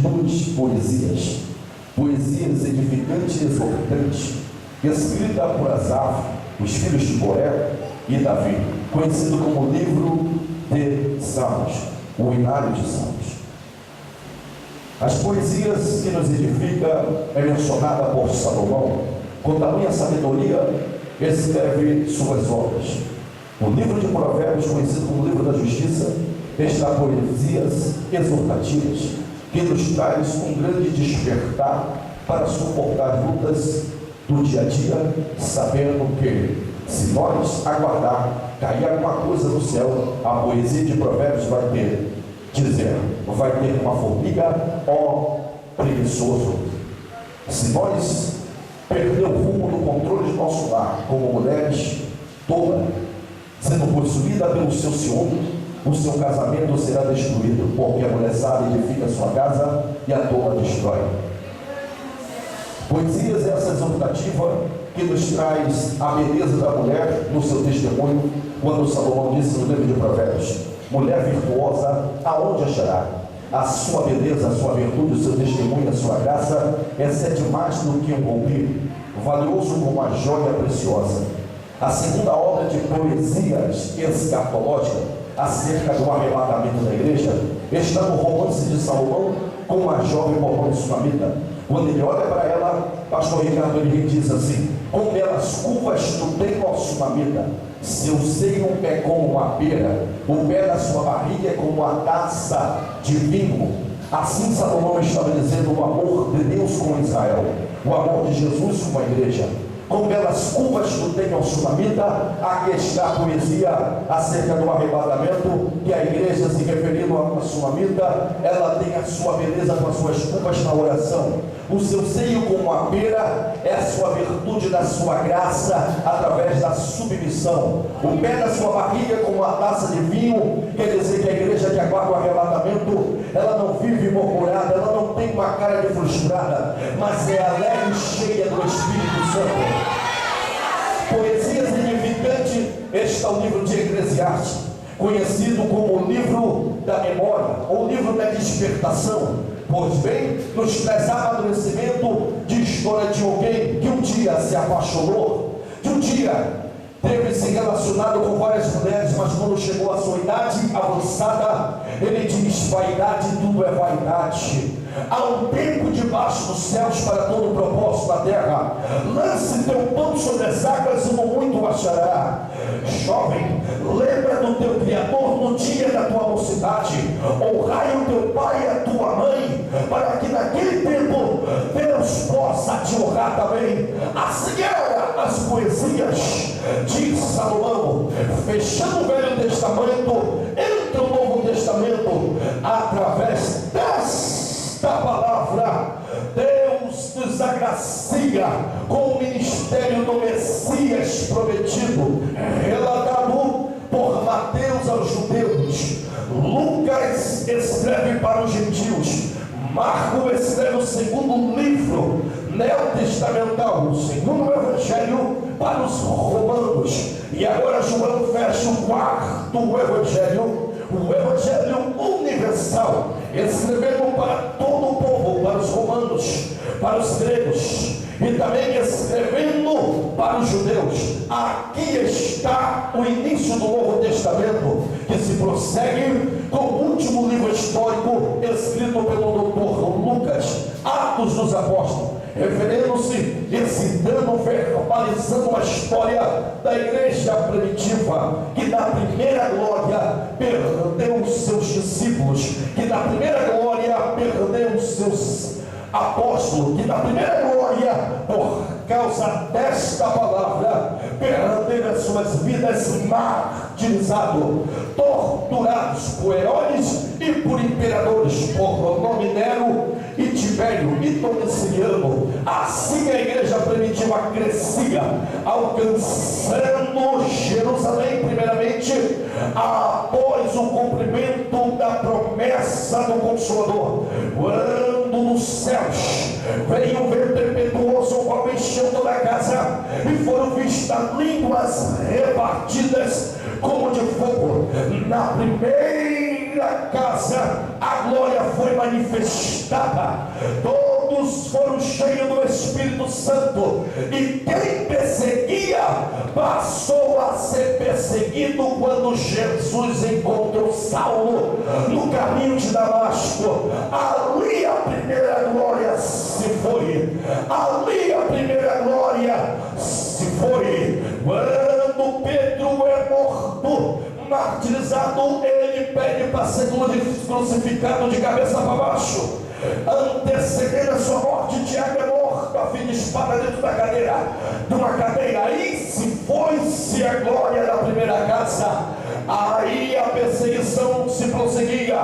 duas poesias, poesias edificantes e exortantes, escrita por Asaf, os filhos de Coré e Davi, conhecido como livro de Salmos, o Inário de Salmos. As poesias que nos edifica é mencionada por Salomão, com tamanha sabedoria escreve suas obras. O livro de Provérbios, conhecido como livro da justiça, está poesias exortativas, que nos traz um grande despertar para suportar lutas do dia a dia, sabendo que se nós aguardar cair alguma coisa do céu, a poesia de Provérbios vai ter, vai ter uma formiga, ó preguiçoso. Se nós perder o rumo do controle de nosso lar, como mulheres, tola, sendo possuída pelo seu ciúme, o seu casamento será destruído, porque a mulher sábia edifica a sua casa e a tola destrói. Poesias essa exortativa que nos traz a beleza da mulher no seu testemunho, quando Salomão disse no livro de Provérbios: mulher virtuosa, aonde achará? A sua beleza, a sua virtude, o seu testemunho, a sua graça excede mais do que um rubim, valioso como uma joia preciosa. A segunda obra de poesias escatológica acerca do arrebatamento da igreja está no romance de Salomão com uma jovem mormônia sunamita. Quando ele olha para ela, pastor Ricardo, ele diz assim: com belas curvas tu tem, ó sunamita, seu seio é como uma pera, o pé da sua barriga é como uma taça de vinho. Assim Salomão estava dizendo o amor de Deus com Israel, o amor de Jesus com a igreja. Com belas curvas tu tem, ó sunamita, aqui está a poesia acerca do arrebatamento, que a igreja, se referindo a uma sunamita, ela tem a sua beleza com as suas curvas na oração. O seu seio como uma pera é a sua virtude da sua graça através da submissão. O pé da sua barriga como uma taça de vinho, quer dizer que a igreja que aguarda o arrebatamento, ela não vive murmurada, ela não tem uma cara de frustrada, mas é alegre e cheia do Espírito Santo. Poesias edificantes está o livro de Eclesiastes, conhecido como o livro da memória, ou livro da despertação. Pois bem, nos traz amadurecimento de história de alguém que um dia se apaixonou, que um dia teve se relacionado com várias mulheres, mas quando chegou à sua idade avançada, ele diz: vaidade, tudo é vaidade. Há um tempo debaixo dos céus para todo o propósito da terra. Lance teu pão sobre as águas e no muito achará. Jovem, lembra do teu Criador no dia da tua mocidade. Honrai o teu pai e a tua mãe, para que naquele tempo Deus possa te honrar também. Assim era as poesias de Salomão. Fechando o Velho Testamento, entra o Novo Testamento através desta palavra. Deus nos agracia com o ministério do Messias prometido, relatado por Mateus aos judeus, Lucas escreve para os gentios, Marcos escreve o segundo livro neotestamental, o segundo evangelho para os romanos, e agora João fecha o quarto evangelho, o evangelho universal, escrevendo para todo o povo, para os romanos, para os gregos, e também escrevendo para os judeus. Aqui está o início do Novo Testamento, que se prossegue com o último livro histórico escrito pelo Dr. Lucas, Atos dos Apóstolos, referindo-se e citando, verbalizando a história da igreja primitiva, que na primeira glória perdeu os seus discípulos, que na primeira glória perdeu os seus apóstolos, que na primeira glória, por causa desta palavra, perderam as suas vidas martirizados, torturados por heróis e por imperadores, por nome Nero e Tibério e Domiciano. Assim a igreja primitiva crescia, alcançando Jerusalém primeiramente, após o cumprimento da promessa do Consolador, quando nos céus veio um vento impetuoso, o qual encheu toda a casa, e foram vistas línguas repartidas como de fogo. Na primeira primeira casa a glória foi manifestada. Todos foram cheios do Espírito Santo, e quem perseguia passou a ser perseguido quando Jesus encontrou Saulo no caminho de Damasco. Ali a primeira glória se foi. Ali a primeira glória se foi. Quando Pedro é morto, martirizado, ele pede para ser crucificado de cabeça para baixo. Antecedendo a sua morte, Tiago é morto a fim de espada dentro da cadeira, de uma cadeira. Aí se foi-se a glória da primeira casa. Aí a perseguição se prosseguia.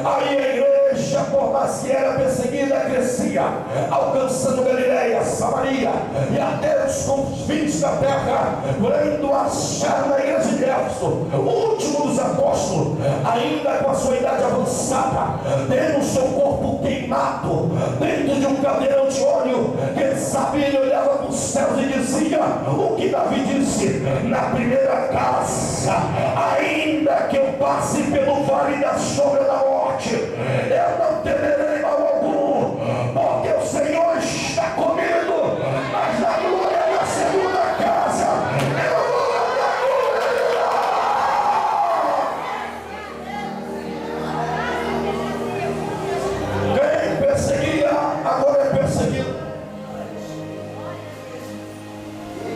Aí a igreja, por mais que era perseguida, crescia, alcançando Galileia, Samaria e até os confins da terra. Quando acharam na igreja de Éfeso o último dos apóstolos, ainda com a sua idade avançada, tendo o seu corpo queimado dentro de um caldeirão de óleo, quem sabia, ele olhava para os céus e dizia o que Davi disse na primeira casa: ainda que eu passe pelo vale da sombra da morte, eu não temerei mal algum, porque o Senhor está comigo. Mas na glória da segunda casa eu vou na glória. Quem perseguia agora é perseguido.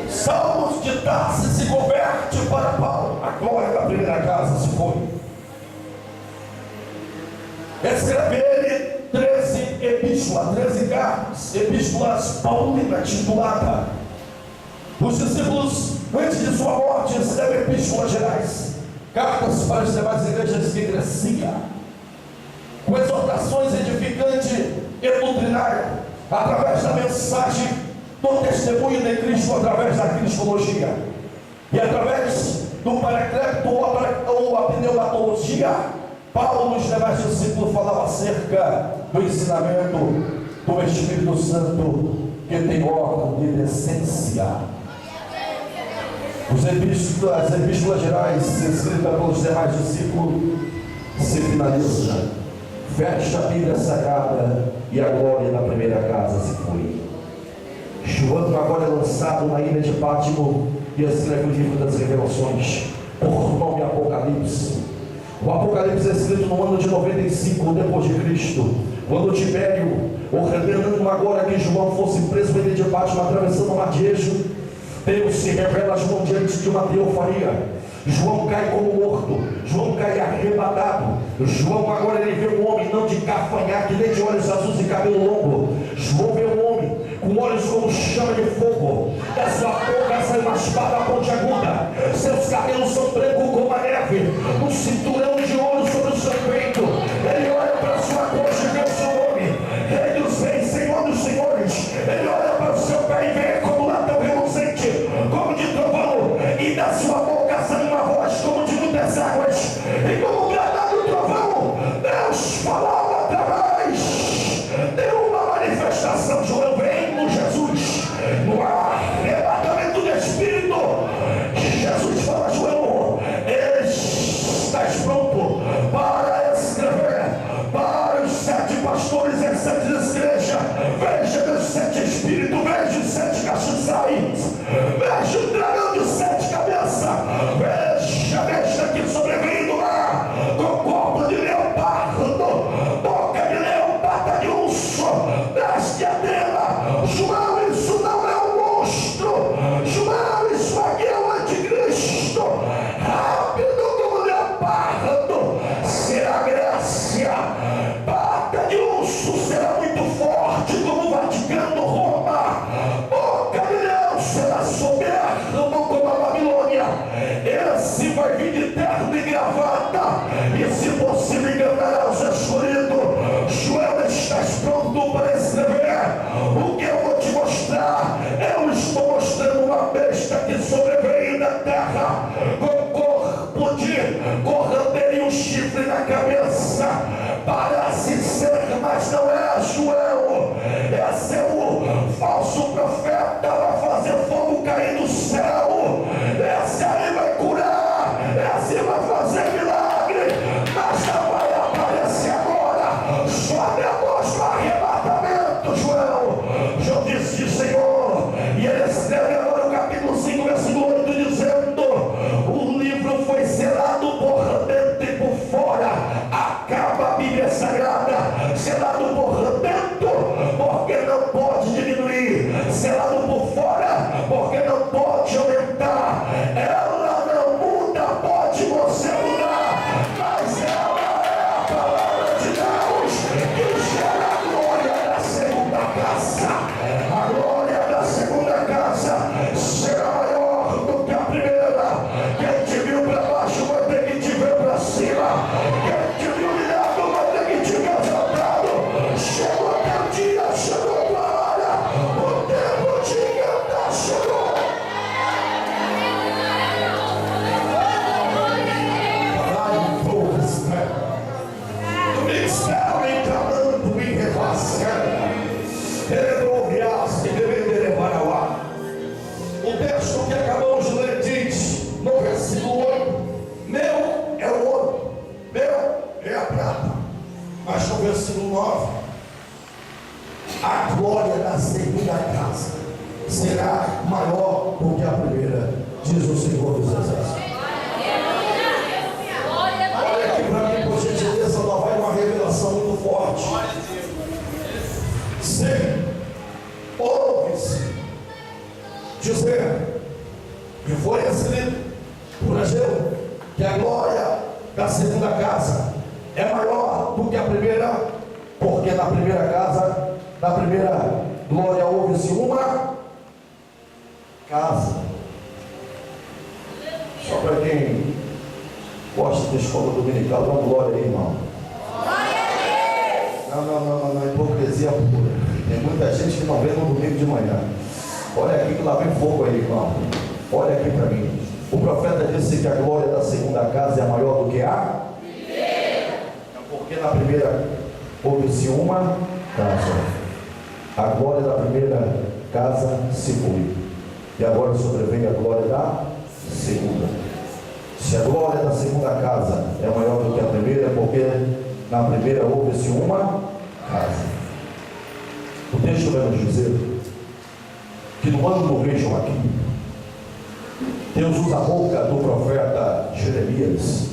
Saulo de Tarso se converte para Paulo. A glória da primeira casa se foi. Escreve ele 13 epístolas, 13 cartas, epístolas paulinas titulada. Os discípulos, antes de sua morte, escrevem epístolas gerais, cartas para as demais igrejas que cresciam, com exortações edificantes e doutrinárias, através da mensagem do testemunho de Cristo, através da cristologia e através do paracleto ou a pneumatologia. Paulo, nos demais discípulos, falava acerca do ensinamento do Espírito Santo, que tem ordem de decência. As epístolas gerais, escritas pelos demais discípulos, se finalizam. Fecha a Bíblia Sagrada e a glória da primeira casa se foi. João agora é lançado na ilha de Pátimo e escreve o livro das revelações, por nome Apocalipse. O Apocalipse é escrito no ano de 95 depois de Cristo, quando Tibério, ordenando agora que João fosse preso na ilha de Pátimo, atravessando o mar de Égeo, Deus se revela a João diante de uma teofania. João cai como morto, João cai arrebatado. João agora ele vê um homem não de cafanhaque, nem de olhos azuis e cabelo longo. João vê um homem com olhos como chama de fogo, da sua boca sai uma espada pontiaguda, seus cabelos são brancos como a neve, um cinturão de ouro sobre o seu peito. Ele olha para a sua coxa e vê o seu nome, Rei dos Reis, Senhor dos Senhores. Ele olha para o seu pé e vê como latão reluzente, como de trovão, e da sua boca sai uma voz como de muitas águas, e como um granado trovão, Deus falava através de uma manifestação. João vem no Jesus, no arrebatamento do Espírito. Jesus fala a João: estás pronto para escrever para os 7 pastores e 7 igrejas. Veja meus 7 espíritos, veja os 7 castiçais, veja o dragão de 7 cabeças, veja a besta que sobrevindo lá, com corpo de leopardo, boca de leão, pata de urso, das diadema. João, isso não é um monstro. João, isso aqui é o anticristo, rápido como leopardo será Grécia, pata de urso será muito forte como o Vaticano, Roma, boca de leão será soberbo como a Babilônia. Esse vai vir de terno e gravata, e se possível enganará os escolhidos. João, estás pronto para escrever o que eu vou te mostrar? Eu estou mostrando uma besta que sobreveio da terra, com corpo de corrandeiro e um chifre na cabeça. Parece ser, mas não é João. Esse é o falso profeta, vai fazer fogo cair do céu. Esse aí vai curar, esse vai fazer milagre, mas não vai a glória da segunda casa será maior do que a primeira, diz o Senhor dos Exércitos. Olha aqui para mim, por gentileza, lá vai uma revelação muito forte. Sim, ouve-se dizer que foi escrito por Ageu que a glória da segunda casa é maior do que a primeira, porque na primeira casa, na primeira glória, houve-se uma casa. Só para quem gosta de escola dominical, dá uma glória aí, irmão. Não, hipocrisia pura. Tem muita gente que não vê no domingo de manhã. Olha aqui que lá vem fogo aí, irmão. Olha aqui para mim. O profeta disse que a glória da segunda casa é maior do que a primeira. Porque na primeira houve-se uma casa. A glória da primeira casa se foi. E agora sobrevém a glória da segunda. Se a glória da segunda casa é maior do que a primeira, é porque na primeira houve-se uma casa. O texto vai nos dizer que no ano do rei Joaquim, Deus usa a boca do profeta Jeremias,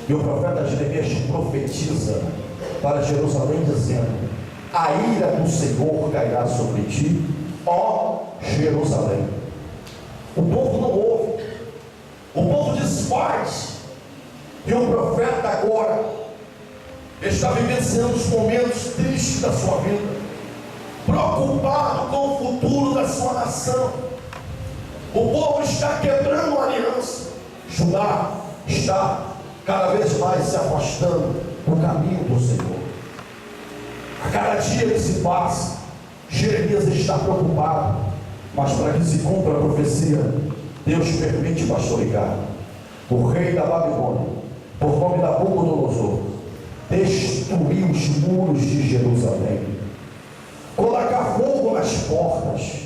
e o profeta Jeremias profetiza para Jerusalém dizendo: a ira do Senhor cairá sobre ti, ó Jerusalém. O povo não ouve, o povo desfaz, e o profeta agora está vivenciando os momentos tristes da sua vida, preocupado com o futuro da sua nação. O povo está quebrando a aliança. Judá está cada vez mais se afastando do caminho do Senhor. A cada dia que se passa, Jeremias está preocupado, mas para que se cumpra a profecia, Deus permite, pastor Ricardo, o rei da Babilônia, por nome da Nabucodonosor, destruir os muros de Jerusalém, colocar fogo nas portas,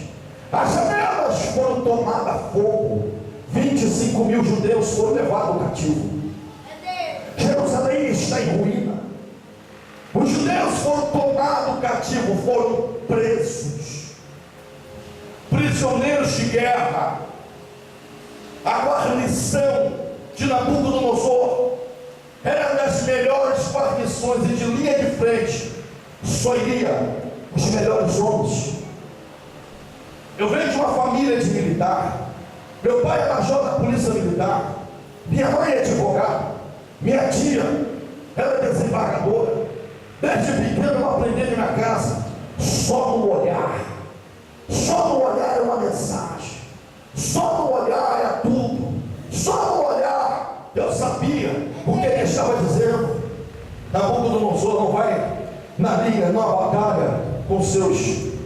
as janelas foram tomadas a fogo, 25 mil judeus foram levados cativo. Jerusalém está em ruína. Os judeus foram tomados cativo, foram presos, prisioneiros de guerra. A guarnição de Nabucodonosor era das melhores guarnições, e de linha de frente só iria os melhores homens. Eu venho de uma família de militar. Meu pai é major da polícia militar, minha mãe é advogada, minha tia ela é desembargadora. Desde pequeno eu aprendi na minha casa: só no olhar é uma mensagem, só no olhar é tudo, só no olhar eu sabia o que ele estava dizendo. Nabucodonosor não vai na linha, numa batalha com seus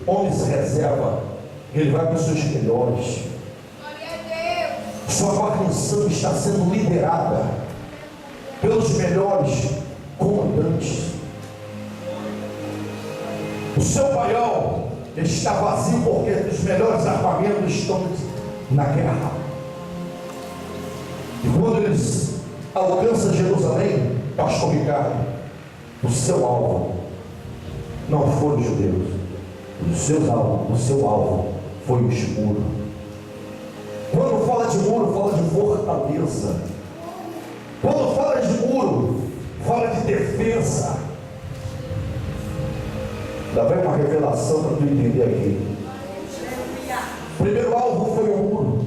homens reserva, ele vai com os seus melhores. Sua guarnição está sendo liderada pelos melhores comandantes. O seu paiol está vazio porque os melhores armamentos estão na guerra. E quando eles alcançam Jerusalém, pastor Ricardo, o seu alvo não foram os judeus, o seu alvo foi os muros. Quando fala de muro, fala de fortaleza. Quando fala de muro, fala de defesa. Ainda vem uma revelação para tu entender aqui. O primeiro alvo foi o muro.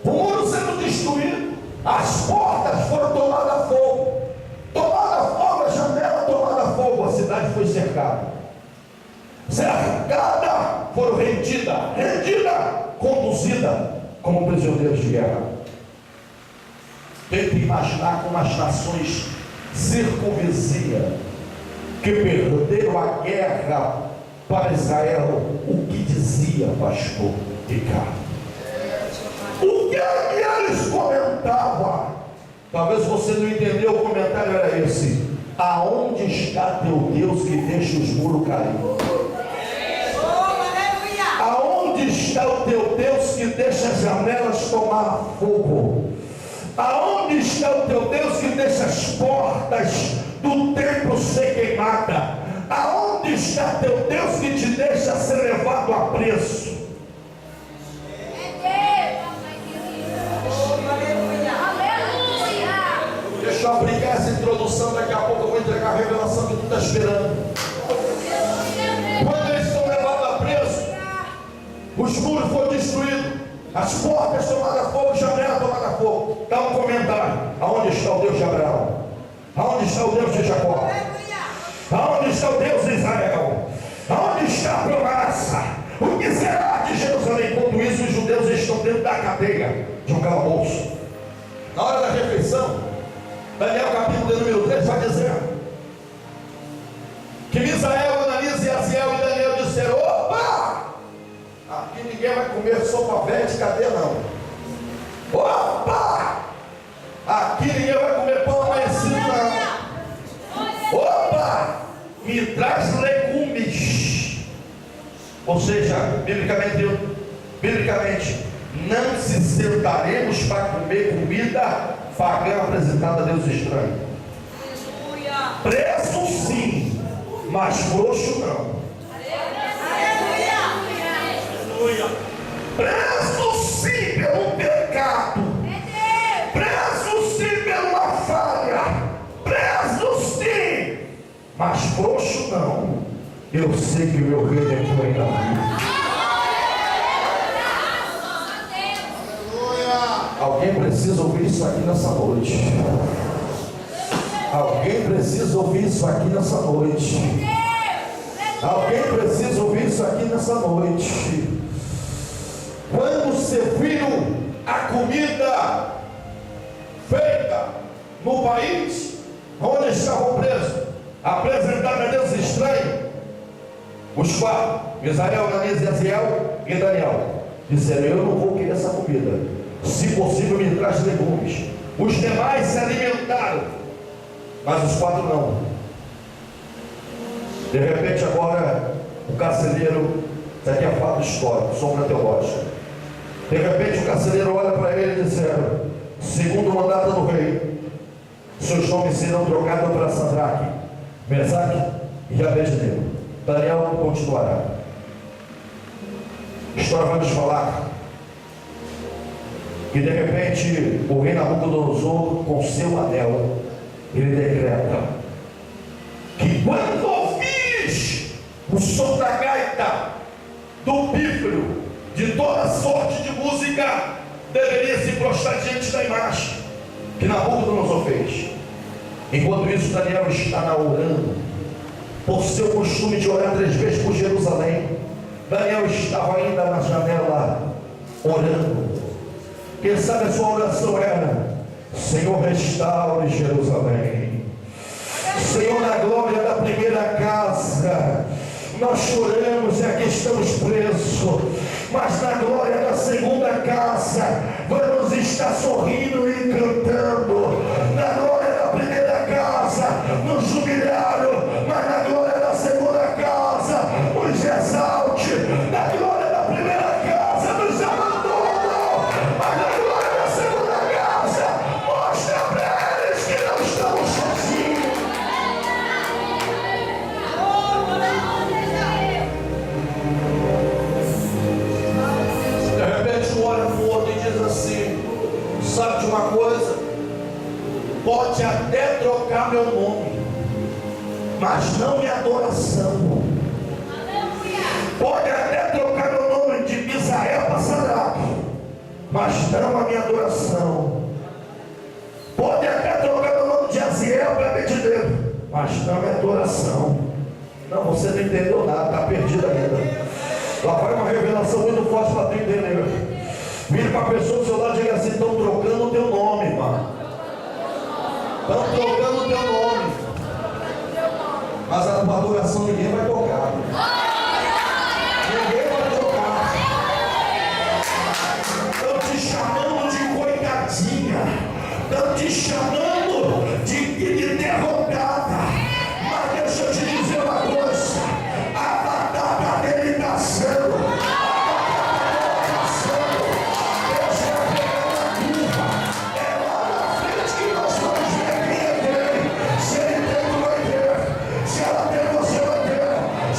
O muro sendo destruído, as portas foram tomadas a fogo. Tomada a fogo, a janela tomada a fogo, a cidade foi cercada. Cercada, foram rendida, conduzida como prisioneiros de guerra. Tente imaginar como as nações circunvizinhas que perderam a guerra para Israel, o que dizia pastor Ricardo? O que é que eles comentavam? Talvez você não entendeu, o comentário era esse: aonde está teu Deus que deixa os muros cair? Aonde está o teu Deus que deixa as janelas tomar fogo? Aonde está o teu Deus que deixa as portas do templo ser queimada? Aonde está teu Deus que te deixa ser levado a preço? Deixa eu aplicar essa introdução, daqui a pouco eu vou entregar a revelação que tu está esperando. Quando eles estão levados a preso, os muros foram destruídos, as portas tomadas fogo, janelas tomadas fogo. Dá um comentário: aonde está o Deus de Abraão? Aonde está o Deus de Jacó? Aonde está o Deus de Israel? Aonde está a promessa? O que será de Jerusalém? Enquanto isso, os judeus estão dentro da cadeia de um calabouço. Na hora da refeição, Daniel capítulo número 3 vai dizer que Misael, Ananias e Aziel e Daniel disseram: opa! Aqui ninguém vai comer sopa velha de cadeia não. Opa! Aqui ninguém vai comer pão amanhecido não. Opa! Me traz legumes. Ou seja, biblicamente, não se sentaremos para comer comida pagã apresentada a Deus estranho. Preço sim, mas frouxo não. Preço sim pelo pecado, preço sim pela falha, preço sim, mas frouxo não. Eu sei que o meu Redentor ainda vive. Alguém precisa ouvir isso aqui nessa noite. Alguém precisa ouvir isso aqui nessa noite. Alguém precisa ouvir isso aqui nessa noite. Quando serviram a comida feita no país onde estavam presos, apresentada a Deus estranho, os quatro, Misael, Ananias, Aziel e Daniel, disseram: eu não vou querer essa comida. Se possível, me traz legumes. Os demais se alimentaram, mas os quatro não. De repente, agora, o carcereiro, isso aqui é fato histórico, sombra teológica. De repente, o carcereiro olha para ele e diz: segundo o mandato do rei, seus nomes serão trocados para Sadraque, Mesaque e Abednego. Daniel continuará. A história vai nos falar que de repente o rei Nabucodonosor, com seu anel, ele decreta que quando ouvires o som da gaita, do pífaro, de toda sorte de música, deveria se prostrar diante da imagem que Nabucodonosor fez. Enquanto isso, Daniel está orando, por seu costume de orar 3 vezes por Jerusalém. Daniel estava ainda na janela orando. Quem sabe a sua oração era: Senhor, restaure Jerusalém. Senhor, na glória da primeira casa nós choramos e aqui estamos presos, mas na glória da segunda casa vamos estar sorrindo e cantando. Na glória da primeira casa nos jubilaram, mas na glória da segunda casa nos exalte. Na glória da primeira casa nos abandonam, mas na glória da segunda casa mostra para eles que não estamos sozinhos. De repente um olha para o outro e diz assim: sabe de uma coisa? Pode até trocar meu nome, mas não minha adoração. Pode até trocar meu nome de Misael para Sadraque, mas não a minha adoração. Pode até trocar meu nome de Aziel para Abednego, mas não a minha adoração. Não, você não entendeu nada, está perdido ainda. Lá vai uma revelação muito forte para tu entender. Vira para a pessoa do seu lado e diga assim: estão trocando o teu nome, mano. Estão trocando o teu nome. Mas a tua adoração ninguém vai tocar. Ninguém vai tocar. Estão te chamando de coitadinha. Estão te chamando de derrotada. Mas deixa eu te dizer uma coisa: a batata dele está sendo. Se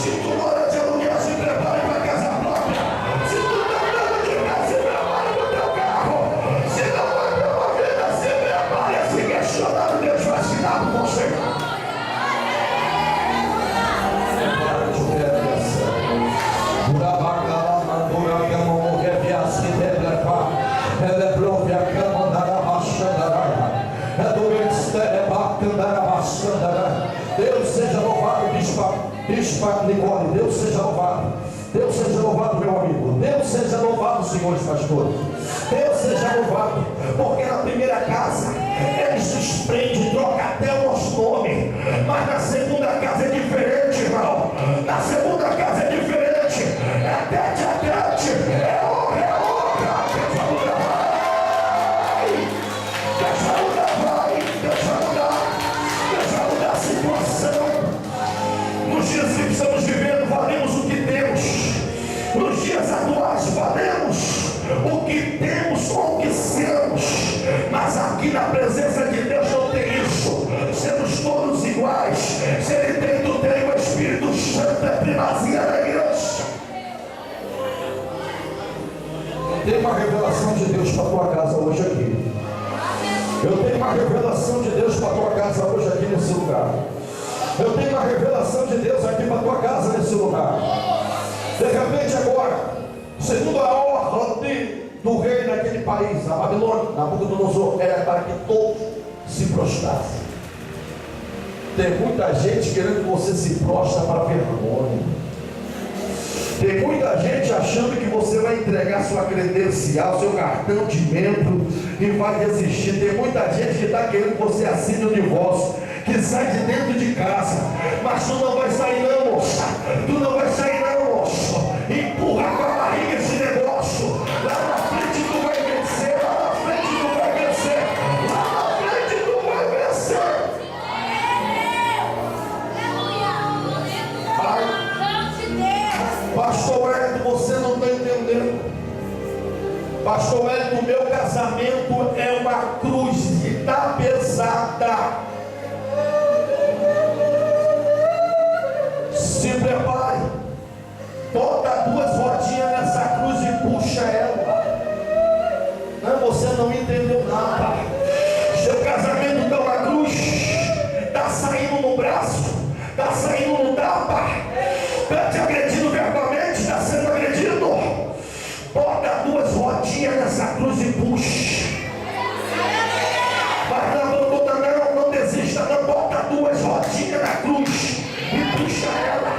Deus seja louvado, meu amigo. Deus seja louvado, senhores pastores. Deus seja louvado. Porque na primeira casa ele se desprende, troca até o nosso nome. Mas na segunda casa é diferente, irmão. Na segunda casa é diferente. É tete a tete. É honra, é honra. Deixa mudar a situação. Nos dias que estamos vivendo, valemos o que temos. Nos dias atuais, valemos o que temos, conquistamos. Mas aqui na presença de Deus não tem isso. Sermos todos iguais. Se Ele tem, tu tem, o Espírito Santo é primazia da igreja. Tem uma revelação de Deus para a tua casa hoje aqui. Eu tenho uma revelação de Deus para a tua casa hoje aqui nesse lugar. Eu tenho uma revelação de Deus aqui para a tua casa nesse lugar. De repente agora, segundo a ordem do rei daquele país, a Babilônia, Nabucodonosor, era para que todos se prostrassem. Tem muita gente querendo que você se prostra para vergonha. Tem muita gente achando que você vai entregar sua credencial, seu cartão de membro e vai desistir. Tem muita gente que está querendo que você assine o divórcio, que sai de dentro de casa. Mas tu não vai sair não, moça. Tu não vai sair não, moço. Empurra com a barriga esse negócio. Lá na frente tu vai vencer. Lá na frente tu vai vencer. Lá na frente tu vai vencer. Pastor Wellington, você não está entendendo. Pastor Wellington, meu casamento é uma cruz e está pesada. Se prepare. Bota 2 rodinhas nessa cruz e puxa ela. Não, você não entendeu nada. Seu casamento está uma cruz. Está saindo no braço. Está saindo no tapa. Está te agredindo verbalmente. Está sendo agredido. Bota 2 rodinhas nessa cruz e puxa. Mas não desista. Não, bota 2 rodinhas na cruz e puxa ela.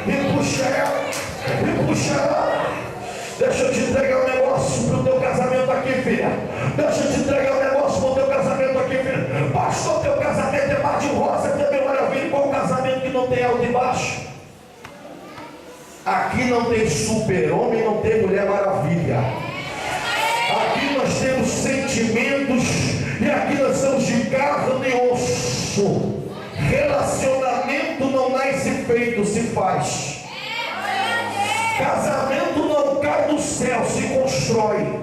E puxa ela. E puxa ela. Deixa eu te entregar um negócio para o teu casamento aqui, filha. Deixa eu te entregar um negócio para o teu casamento aqui, filha. Pastor, teu casamento é mar de rosa, é maravilha. Qual casamento que não tem alto e baixo? Aqui não tem super-homem, não tem mulher maravilha. Aqui nós temos sentimentos e aqui nós somos de carne e osso. Relacionamento não nasce feito, se faz. Casamento não cai do céu, se constrói.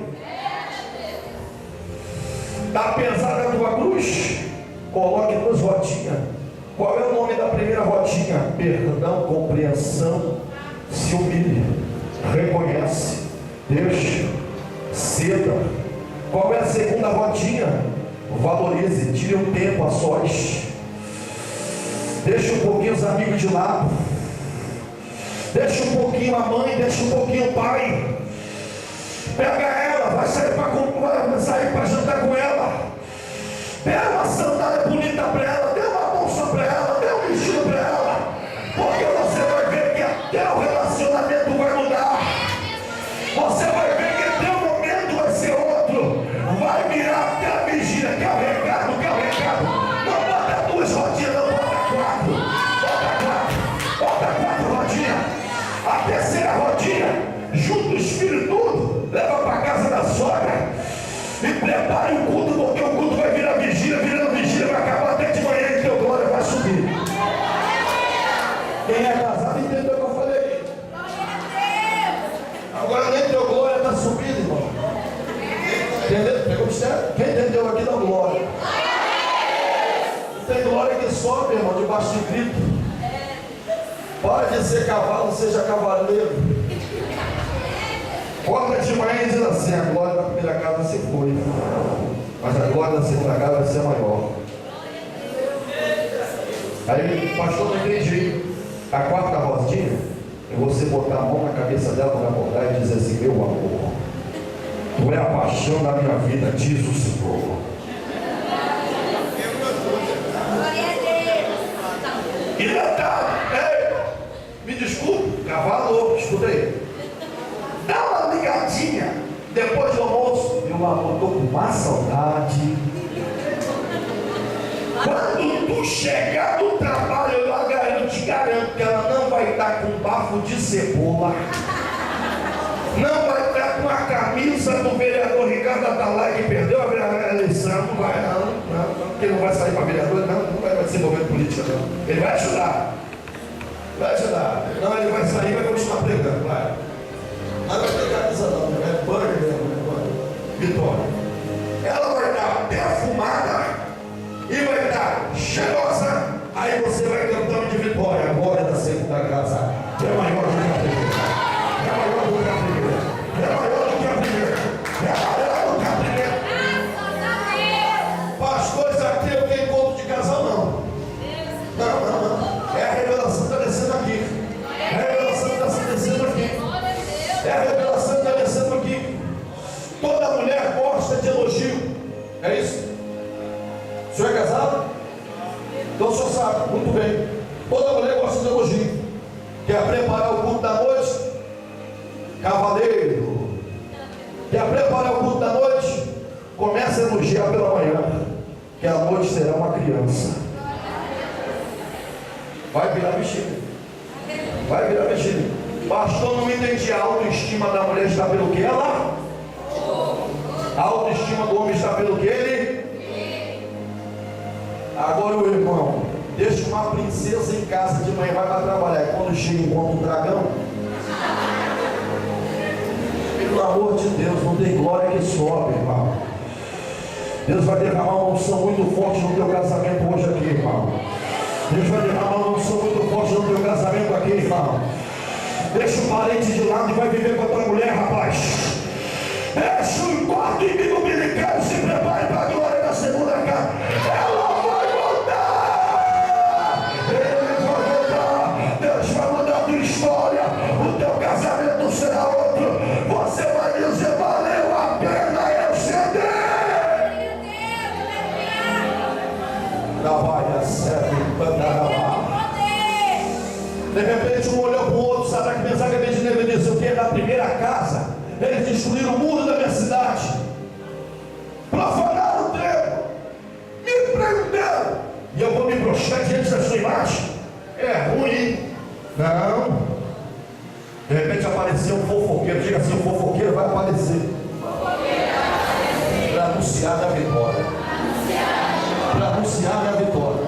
Está pesada a tua cruz? Coloque 2 rodinhas. Qual é o nome da primeira rodinha? Perdão, compreensão. Se humilhe, reconhece, deixa, ceda. Qual é a segunda rodinha? Valorize, tire um tempo a sós. Deixa um pouquinho os amigos de lado. Deixa um pouquinho a mãe, deixa um pouquinho o pai. Pega ela, vai sair para jantar com ela. Pega uma sandália bonita para ela, dê uma bolsa para ela, dê um vestido para ela. Porque você vai ver que até o relacionamento vai mudar. Você vai ver que até o momento vai ser outro. Vai virar até a vigília, que é o recado, que é o recado. Não bota 2 rodinhas, não bota 4. Bota 4 rodinhas. A terceira rodinha, junta o espírito tudo, leva para casa da sogra e prepare o culto, porque o culto vai virar vigília, virando vigília, vai acabar até de manhã e teu glória vai subir. Quem é casado entendeu o que eu falei aqui. Agora nem teu glória está subindo, irmão. Entendeu? Pegou o mistério? Quem entendeu aqui dá glória. Tem glória que sobe, irmão, debaixo de grito. Para de ser cavalo, seja cavaleiro. Acorda de manhã e diz assim: a glória da primeira casa se foi, mas a glória da segunda casa vai ser maior. Aí, pastor, não entendi. A 4ª rodinha é você botar a mão na cabeça dela para acordar e dizer assim: meu amor, tu é a paixão da minha vida, diz o Senhor. E detalhe, me desculpe, cavalo Alô, escuta aí. Dá uma ligadinha depois do almoço. Meu amor, tô com uma saudade. Quando tu chegar do trabalho, eu te garanto que ela não vai estar com bafo de cebola. Não vai estar com a camisa do vereador Ricardo Atalaia, que perdeu a eleição. Não vai, não, porque ele não vai sair para vereador, não vai se envolver em política, não. Ele vai ajudar. Vai ajudar. Não, ele vai sair e vai continuar pregando, vai. Mas não vai ter camisa não, né? É banho mesmo, né? Vitória. Ela vai estar perfumada e vai estar cheirosa. Aí você vai cantando de vitória. A glória da segunda casa é maior do que a primeira. É maior do que a primeira. É maior do que a primeira. É maior do que a primeira. Pastores aqui eu tenho encontro de casal, não. Não. É a revelação que está descendo aqui. É a revelação que está descendo aqui. É a revelação que está descendo aqui. Toda mulher gosta de elogio. É isso? O senhor é casado? Então o senhor sabe, muito bem. Toda mulher gosta de elogio. Quer preparar o culto da noite? Cavaleiro. Quer preparar o culto da noite? Comece a elogiar pela manhã, que a noite será uma criança. Vai virar vestido. Vai virar vestido. Pastor, não entendi. A autoestima da mulher está pelo que ela? A autoestima do homem está pelo que ele? Agora o irmão deixa uma princesa em casa de manhã, vai para trabalhar, e quando chega encontra um dragão, pelo amor de Deus, não tem glória que sobe, irmão. Deus vai derramar uma unção muito forte no teu casamento hoje aqui, irmão. Deus vai derramar uma unção muito forte no teu casamento aqui, irmão. Deixa o parente de lado e vai viver com a tua mulher, rapaz. Deixa o quarto inimigo umbilical e se prepare para a glória da segunda casa. Ela vai mudar. Ele vai mudar. Deus vai mudar a tua história. O teu casamento será outro. Você vai dizer: valeu a pena eu ceder. Lá vai a sede pandarabá. De repente um olhou para o outro. Sabe que Mesaque e Abednego disse: o que é da primeira casa? Eles destruíram o muro da minha cidade, profanaram o templo, me prenderam, e eu vou me prostrar diante da sua imagem. É ruim. Não. De repente apareceu um fofoqueiro. Diga assim: o fofoqueiro vai aparecer para anunciar a vitória. Para anunciar a vitória.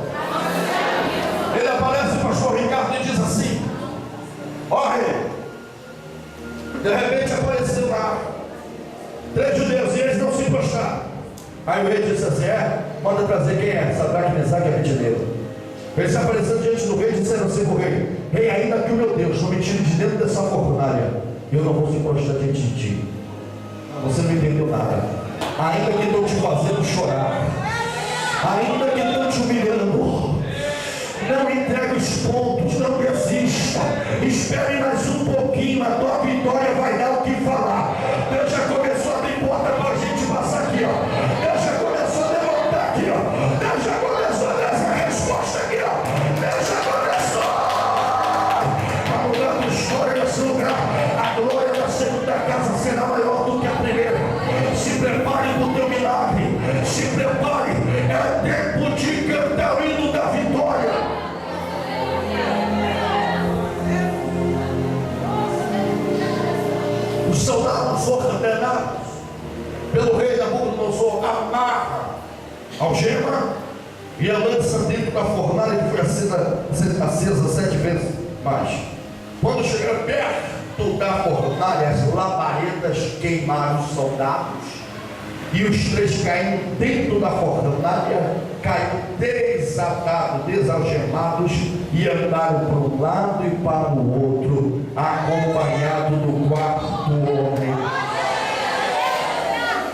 Ele aparece, pastor Ricardo, e diz assim: ó rei. De repente apareceu lá 3 judeus e eles não se prostraram. Aí o rei disse assim: manda trazer quem é? Sadraque, Mesaque e Abednego. Eles se apareceram diante do rei e disseram assim para o rei: rei, ainda que o meu Deus não me tire de dentro dessa fornalha, eu não vou se prostrar diante de ti. Você não entendeu nada. Ainda que estou te fazendo chorar, ainda que estou te humilhando, não entregue os pontos, não desista. Espere mais um pouquinho, a tua vitória vai dar o que falar. Deus já começou a abrir porta para a gente passar aqui, ó. Deus já começou a levantar aqui, ó. Deus já começou a dar essa resposta aqui, ó. Deus já começou a mudar a história nesse lugar. A glória da segunda casa será maior do que a primeira. Se prepare para o teu milagre. Se prepare. É tempo de cantar o hino da vitória. Os soldados foram ordenados pelo rei Nabucodonosor: amarra, algema e a lança dentro da fornalha, que foi acesa 7 vezes mais. Quando chegaram perto da fornalha, as labaredas queimaram os soldados e os 3 caíram dentro da fornalha, caíram desatados, desalgemados, e andaram para um lado e para o outro, acompanhado do 4º homem.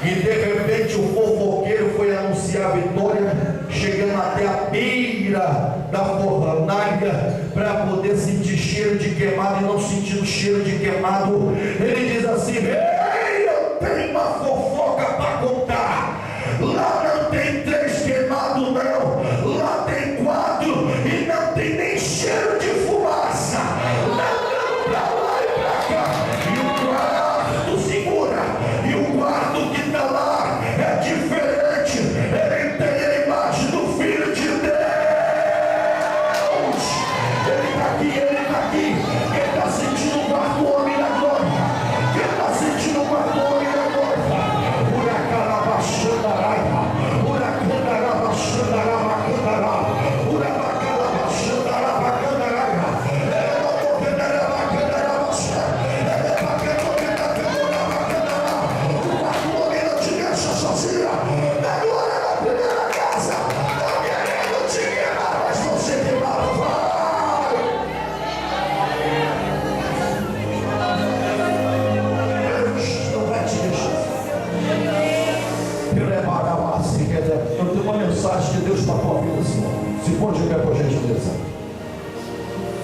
E de repente o fofoqueiro foi anunciar a vitória, chegando até a beira da fornalha para poder sentir cheiro de queimado, e não sentindo cheiro de queimado, ele diz assim: ei, eu tenho uma fofoca para contar. Lá não tem 3 queimados, não. Lá tem 4 e não tem nem cheiro de fumaça. Não, pra lá.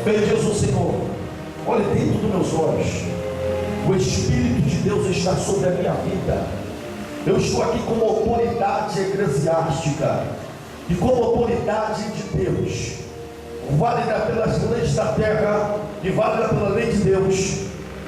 Ele diz o Senhor: olha dentro dos meus olhos, o Espírito de Deus está sobre a minha vida. Eu estou aqui como autoridade eclesiástica e como autoridade de Deus, válida pelas leis da terra e válida pela lei de Deus.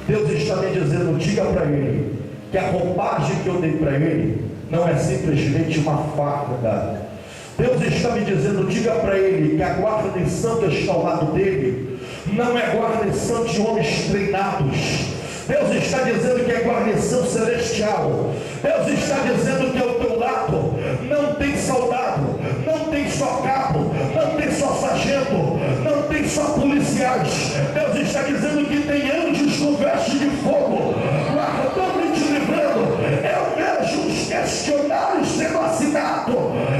Deus está me dizendo: diga para ele que a roupagem que eu dei para ele não é simplesmente uma farda. Deus está me dizendo: diga para ele que a guarnição que está ao lado dele não é guarnição de homens treinados. Deus está dizendo que é guarnição celestial. Deus está dizendo que ao teu lado não tem soldado, não tem só cabo, não tem só sargento, não tem só policiais. Deus está dizendo que tem anjos com veste de fogo, guardando e te livrando. Eu vejo os questionários sendo assinados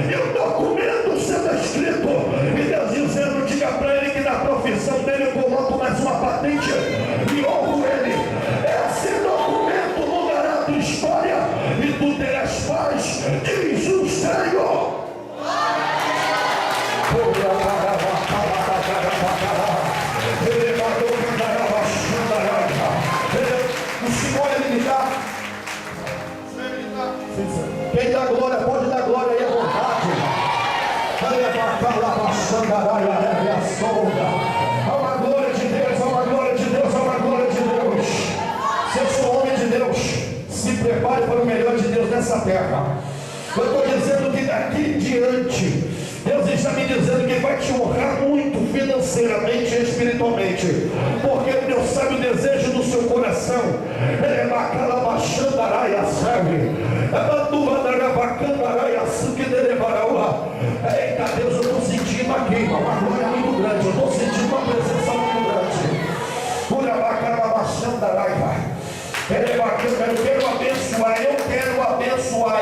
e o documento sendo escrito, e Deus dizendo: diga para ele que na profissão dele eu coloco mais uma patente e honro ele. Esse documento mudará a tua história e tu terás paz, diz o Senhor. O Senhor é militar. Quem dá glória pode dar glória aí à vontade. Há uma glória de Deus, há uma glória de Deus, há uma glória de Deus. Se eu sou homem de Deus, se prepare para o melhor de Deus nessa terra. Eu estou dizendo que daqui em diante Deus está me dizendo que vai te honrar muito financeiramente e espiritualmente, porque Deus sabe o desejo do seu coração. Ele é macalabachandaraia, serve. Eita Deus, eu estou sentindo aqui uma glória muito grande, eu estou sentindo uma presença muito grande.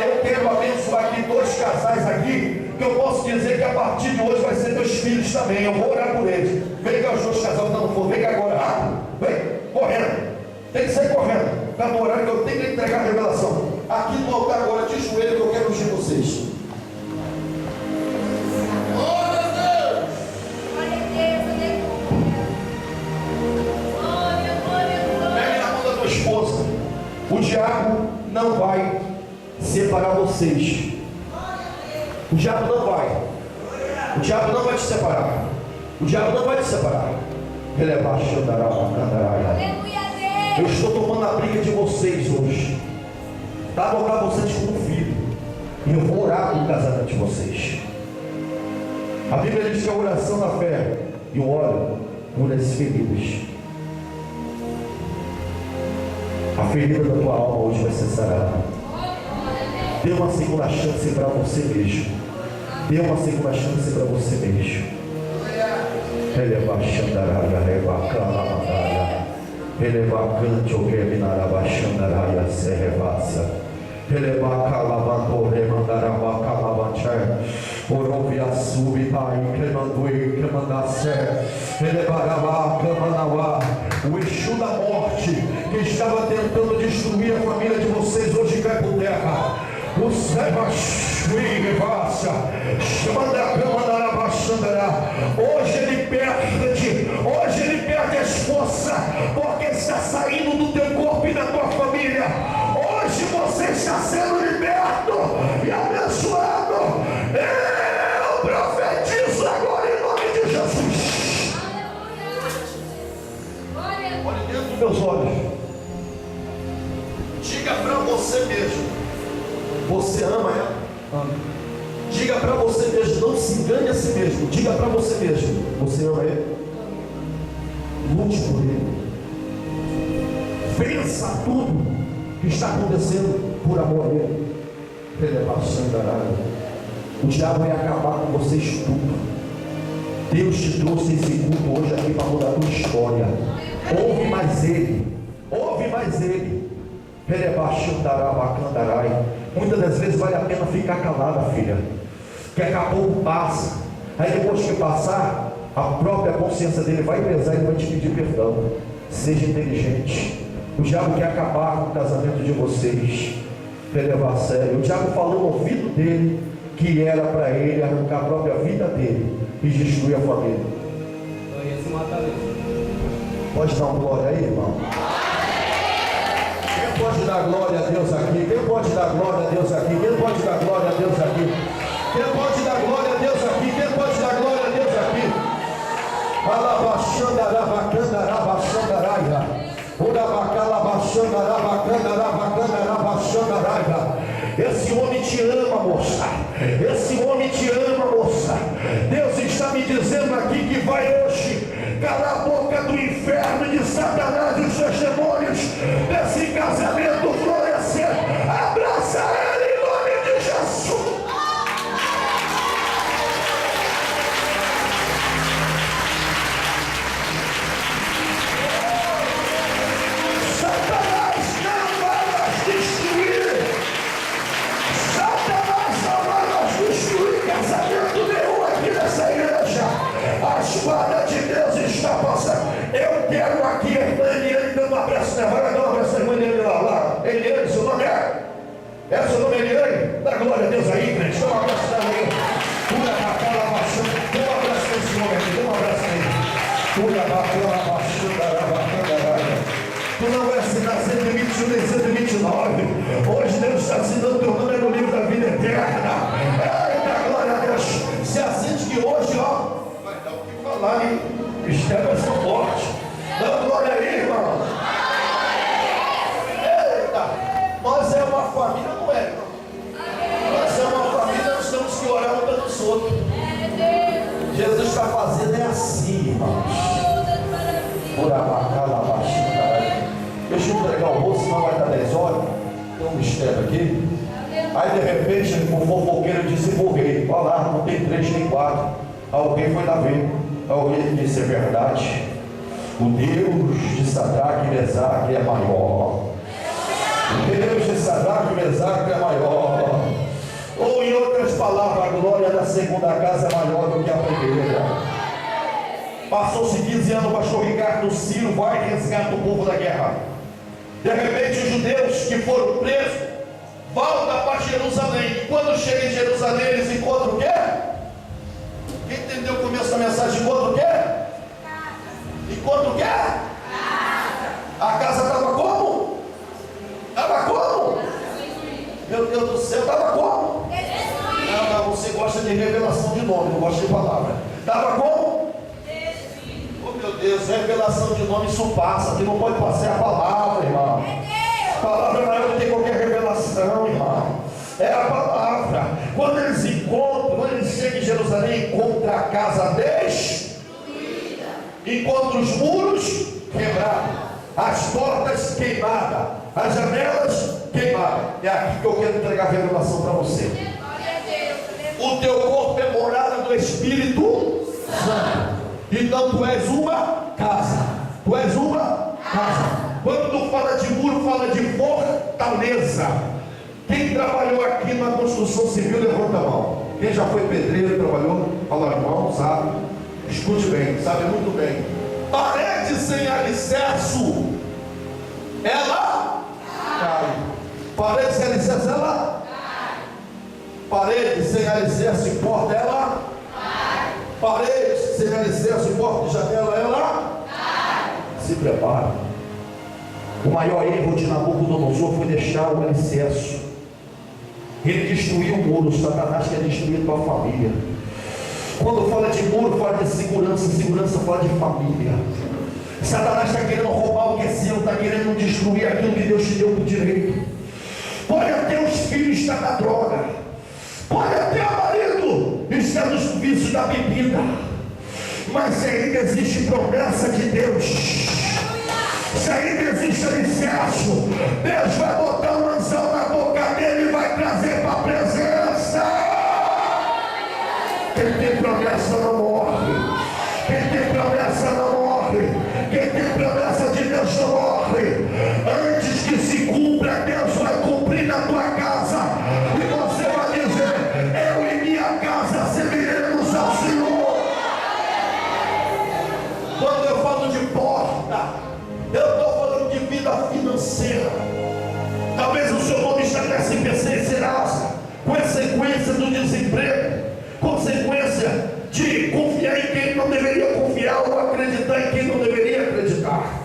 Eu quero abençoar aqui dois casais aqui, que eu posso dizer que a partir de hoje vai ser meus filhos também. Eu vou orar por eles. Vem cá os dois casais dando fogo, vem cá agora, rápido, vem, correndo. Tem que sair correndo, está no horário que eu tenho que entregar a revelação. Aqui no altar agora, de joelho, que eu quero ungir vocês. O diabo não vai separar vocês. O diabo não vai. O diabo não vai te separar. O diabo não vai te separar. Ele é baixo. Eu estou tomando a briga de vocês hoje. Está a colocar vocês como filho. E eu vou orar pelo casamento de vocês. A Bíblia diz que a oração da fé e o óleo cura as feridas. A ferida da tua alma hoje vai ser sarada. Dê uma segunda chance para você mesmo. Dê uma segunda chance para você mesmo. Elevaxandaraia, rebacalamandaia. Elevacante o reminarabaxandaraia, serrevácia. Elevacalabanto, remandarabacalabanché. Orovia subitai, cremandui, cremandassé. Elevarabá, camanauá. O Exu da morte que estava tentando destruir a família de vocês hoje cai por terra. O Sebashuivacha, hoje ele perde as forças, porque está saindo do teu corpo e da tua família. Hoje você está sendo liberto e abençoado. Eu profetizo agora em nome de Jesus. Olhe dentro dos meus olhos. Diga para você mesmo: você ama ela? Ama. Diga para você mesmo, não se engane a si mesmo. Diga para você mesmo: você ama ele? Lute por ele. Pensa tudo que está acontecendo por amor a ele. O diabo vai acabar com vocês tudo. Deus te trouxe esse culto hoje aqui para mudar a tua história. Ouve mais ele. Ouve mais ele. Muitas das vezes vale a pena ficar calada, filha. Que acabou, passa. Aí depois que passar, a própria consciência dele vai pesar e vai te pedir perdão. Seja inteligente. O diabo quer acabar com o casamento de vocês. Levar a sério. O diabo falou no ouvido dele que era para ele arrancar a própria vida dele e destruir a família. Eu ia se matar mesmo. Pode dar uma glória aí, irmão? Quem pode dar glória a Deus aqui? Quem pode dar glória a Deus aqui? Quem pode dar glória a Deus aqui? Quem pode dar glória a Deus aqui? Quem pode dar glória a Deus aqui? Esse homem te ama, moça. Esse homem te ama, moça. Deus está me dizendo aqui que vai hoje calar a boca do inferno e de Satanás e os seus demônios desse casamento florescer. Abraça ele em nome de Jesus. A espada de Deus está passando. Eu quero aqui a irmã Eliane dando um abraço nela. Vai dar um abraço à irmã Eliane lá. Eliane, seu nome é? É seu nome Eliane? Dá glória a Deus aí, crente. Dá um abraço nela aí. Pura bacana, baixando. Dá um abraço nesse homem aqui. Dá um abraço aí. Pura bacana, baixando. Tu não vai assinar 121 nem 129. Hoje Deus está assinando teu nome no livro da vida eterna. Eita, glória a Deus. Se assiste que hoje, ó, lá em Estevão são fortes. Dá glória aí, irmão. Eita, nós é uma família, não é, irmão? Nós é uma família, nós temos que orar um pelos outros. Jesus está fazendo é assim, irmãos. Por abacala, baixinha. Deixa eu entregar o rosto, senão vai dar 10 horas. Tem um mistério aqui. Aí de repente o fofoqueiro disse: morrei. Olha lá, não tem 3 nem 4. Alguém foi lá ver. Alguém disse: é verdade. O Deus de Sadraque e Mesaque é maior. O Deus de Sadraque e Mesaque é maior. Ou em outras palavras, a glória da segunda casa é maior do que a primeira. Passou-se 15 anos, o pastor Ricardo Ciro vai e resgata o povo da guerra. De repente os judeus que foram presos voltam para Jerusalém. Quando chegam em Jerusalém, eles encontram o quê? Quem entendeu o começo da mensagem? Encontra o quê? Encontra o quê? A casa estava como? Estava como? Meu Deus do céu, estava como? Não, você gosta de revelação de nome, não gosta de palavra. Estava como? Oh meu Deus, revelação de nome, isso passa. Você não pode passar a palavra, irmão. A palavra é maior do que qualquer revelação, irmão. É a palavra. Quando eles encontram, quando eles chegam em Jerusalém, encontram a casa destruída, encontram os muros quebrados, as portas queimadas, as janelas queimadas. É aqui que eu quero entregar a revelação para você. O teu corpo é morada do Espírito Santo. Então tu és uma casa. Tu és uma casa. Quando tu fala de muro, fala de fortaleza. Quem trabalhou aqui na construção civil, levanta a mão. Quem já foi pedreiro, trabalhou? Fala, irmão, sabe? Escute bem, sabe muito bem. Parede sem alicerce, ela cai. Parede sem alicerce, ela cai. Parede sem alicerce, porta, ela cai. Parede sem alicerce, porta de janela, ela cai. Se prepare. O maior erro de Nabucodonosor foi deixar o alicerce. Ele destruiu o muro. Satanás quer destruir tua família. Quando fala de muro, fala de segurança. Segurança fala de família. Satanás está querendo roubar o que é seu, está querendo destruir aquilo que Deus te deu por direito. Pode até os filhos estar na droga, pode até o marido estar nos vícios da bebida, mas se ainda existe promessa de Deus, se ainda existe alicerce, Deus vai botar uma unção na boca dele e vai trazer para a presença. Quem tem promessa não morre. Quem tem promessa não morre. Quem tem promessa de Deus não morre. Antes que se cumpra, Deus vai cumprir na tua casa. E você vai dizer: eu e minha casa serviremos ao Senhor. Quando eu falo de porta, eu estou falando de vida financeira. Talvez o seu nome está nessa SPC, será consequência do desemprego, consequência de confiar em quem não deveria confiar, ou acreditar em quem não deveria acreditar.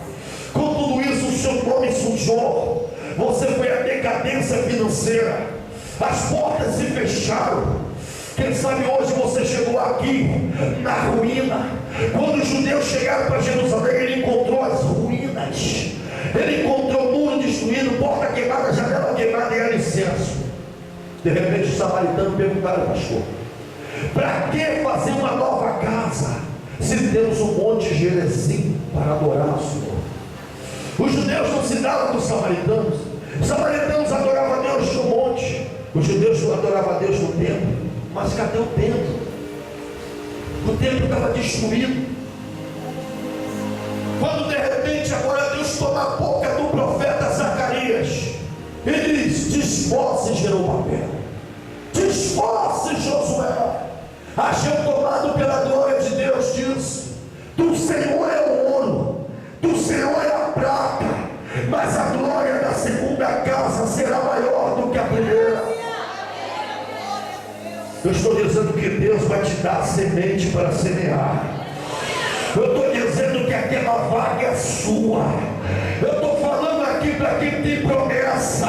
Com tudo isso, o seu nome sujou. Você foi à decadência financeira. As portas se fecharam. Quem sabe hoje você chegou aqui na ruína. Quando os judeus chegaram para Jerusalém, ele encontrou as ruínas. Ele encontrou muro destruído, porta queimada, janela queimada e alicerce. De repente os samaritanos perguntaram: pastor, para que fazer uma nova casa se temos um monte Gerizim para adorar o Senhor? Os judeus não se davam com os samaritanos. Os samaritanos adoravam a Deus no monte, os judeus adoravam a Deus no templo. Mas cadê o templo? O templo estava destruído. Quando de repente agora Deus toma a boca do profeta Zacarias, ele diz: desfoce Jerubabel, desfoce Josué. Acham tomado pela glória de Deus, diz: do Senhor é o ouro, do Senhor é a prata, mas a glória da segunda casa será maior do que a primeira. Eu estou dizendo que Deus vai te dar semente para semear. Eu estou dizendo que aquela vaga é sua. Eu estou falando aqui para quem tem promessa.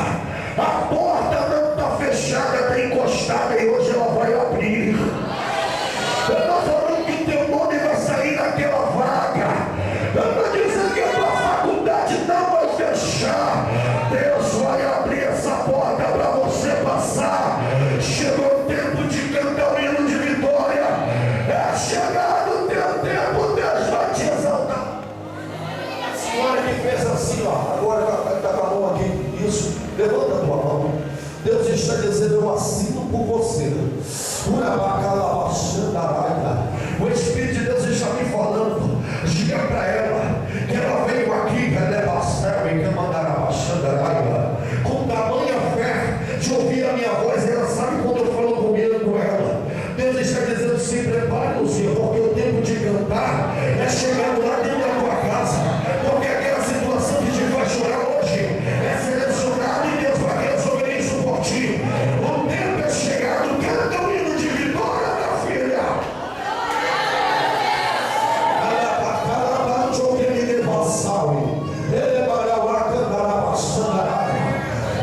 A porta não está fechada, está encostada, e hoje ela vai abrir. Eu estou falando que teu nome vai sair daquela vaga. Eu estou dizendo que a tua faculdade não vai fechar. Deus vai abrir essa porta para você passar. Chegou o tempo de cantar o hino de vitória. É chegado o teu tempo, Deus vai te exaltar. A senhora que fez assim, ó, agora está com a mão aqui, isso, levanta a tua mão. Deus está dizendo: eu assino por você. O Espírito de Deus está me falando. Diga para ela que ela veio aqui com tamanha fé de ouvir a minha voz. Ela sabe quando eu falo com ela. Deus está dizendo: se prepare-se, porque o tempo de cantar é chegando lá dentro da tua casa. Porque aquela situação que te vai chorar hoje é selecionada e Deus vai resolver isso por ti. O tempo é chegado. Canta o hino de vitória, minha filha.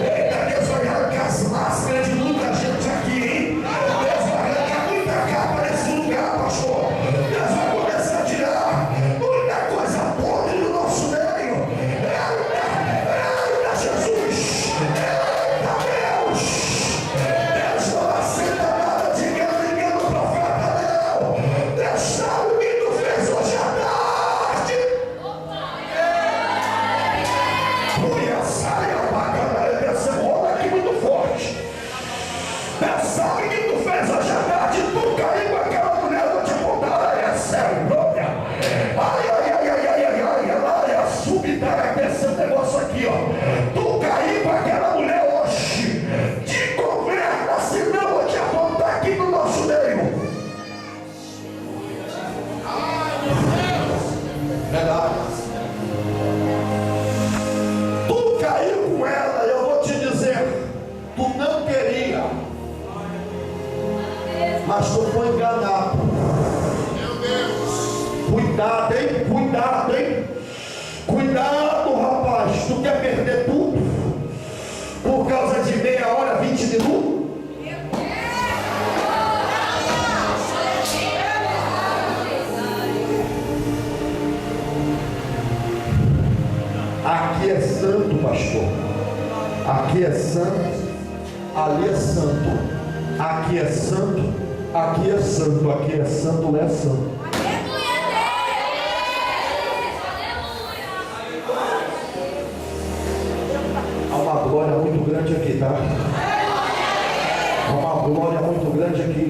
Eita, Deus vai arrancar as máscaras de muita gente aqui, hein? Deus vai arrancar muita capa nesse lugar, pastor. Deus vai começar a tirar muita coisa podre do nosso meio. Eita, Jesus! Eita, Deus! Deus não aceita nada de engano, profeta, não! Deus sabe o que tu fez hoje à tarde! Essa rola aqui muito forte. Deus sabe o que tu fez hoje à tarde. Tu caiu com aquela mulher, eu vou te contar. É sério, glória. Ai, súbita, vai descer um negócio aqui, ó. Tu caiu com aquela mulher hoje. Te converta, senão eu vou te apontar aqui no nosso meio. Verdade. Tu caiu com ela, eu vou te dizer, tu não queria, mas tu foi enganado. Meu Deus. Cuidado, hein? Cuidado, hein? Cuidado, rapaz. Tu quer perder tudo por causa de meia hora, 20 minutos? Aqui é santo, pastor. Aqui é santo. Ali é santo. Aqui é santo. Aqui é santo. Aqui é santo. É santo. Há uma glória muito grande aqui, tá? Há uma glória muito grande aqui.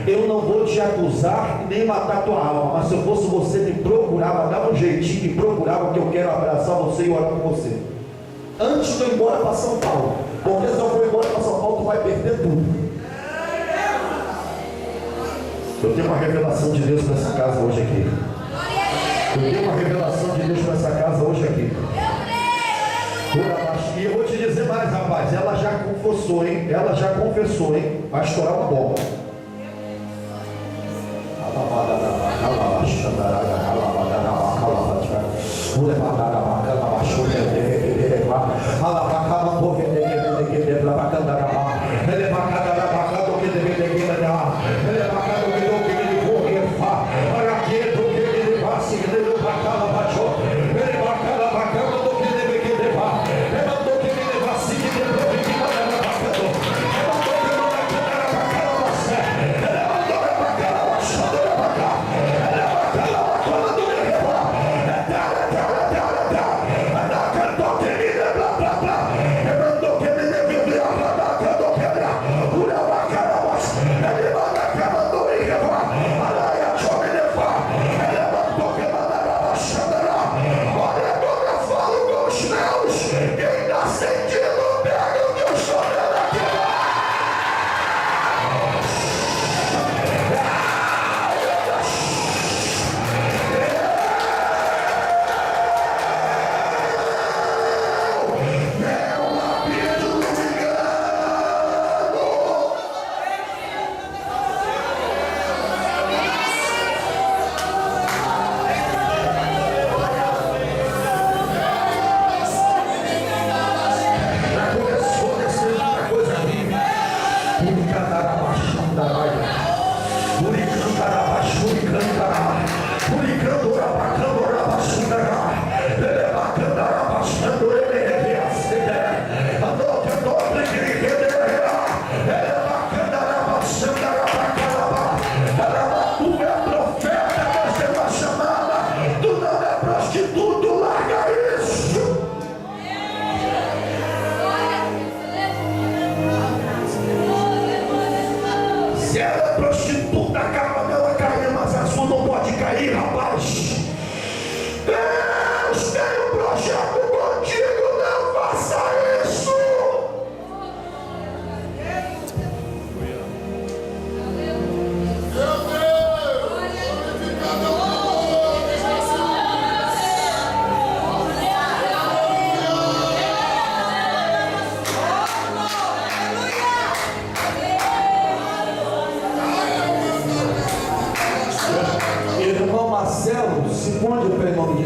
Eu não vou te acusar nem matar tua alma, mas se eu fosse você, me procurava, dava um jeitinho, me procurava, que eu quero abraçar você e orar com você antes de eu ir embora para São Paulo, porque se eu for embora para São Paulo, tu vai perder tudo. Eu tenho uma revelação de Deus para essa casa hoje aqui. Eu tenho uma revelação de Deus para essa casa hoje aqui. E eu vou te dizer mais, rapaz, ela já confessou, hein? Vai estourar uma bomba.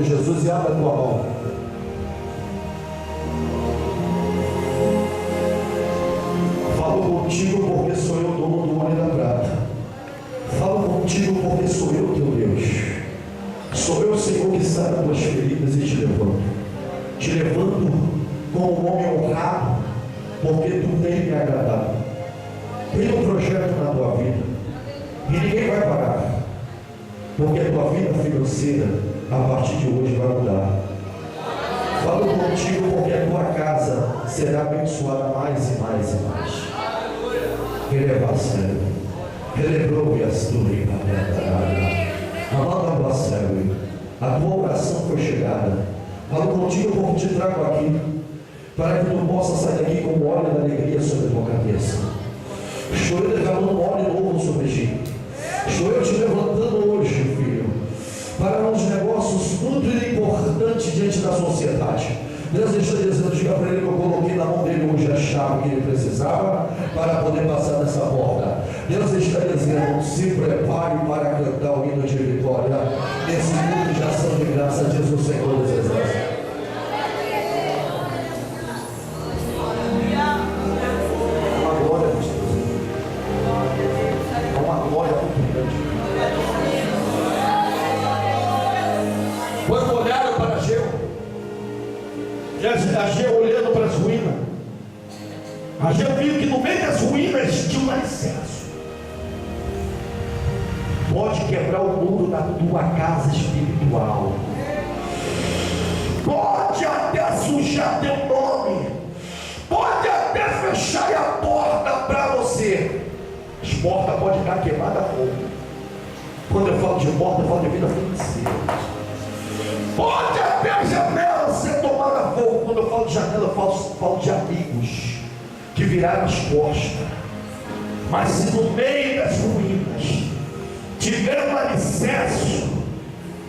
Jesus, e abre a tua mão. Falo contigo porque sou eu dono do ouro e da prata. Falo contigo porque sou eu teu Deus. Sou eu, Senhor, que sara tuas feridas e te levanto. Te levanto como um homem honrado, porque tu tens me agradado. Tem um projeto na tua vida e ninguém vai parar, porque a tua vida financeira a partir de hoje vai mudar. Falo contigo porque a tua casa será abençoada mais e mais e mais. Releva a sério. Relembrou-me as tuas amado a sério. A tua oração foi chegada. Falo contigo porque te trago aqui, para que tu possa sair daqui com óleo da alegria sobre a tua cabeça. Estou eu derramando um óleo novo sobre ti. Estou eu te levantando hoje, filho, para uns negócios muito importantes diante da sociedade. Deus está dizendo, diga para ele que eu coloquei na mão dele hoje a chave que ele precisava para poder passar nessa porta. Deus está dizendo, se prepare para cantar o hino de vitória. Esse culto de ação de graça, diz o Senhor dos Exércitos. Uma glória, uma glória muito grande. Quando olharam para Ageu, Ageu olhando para as ruínas, Ageu viu que no meio das ruínas tinha um alicerce. Pode quebrar o muro da tua casa espiritual, pode até sujar teu nome, pode até fechar a porta para você. As portas podem estar queimadas a fogo. Quando eu falo de porta, eu falo de vida financeira. Pode até a janela ser tomada a fogo. Quando eu falo de janela, eu falo de amigos que viraram as costas. Mas se no meio das ruínas tiver um alicerce,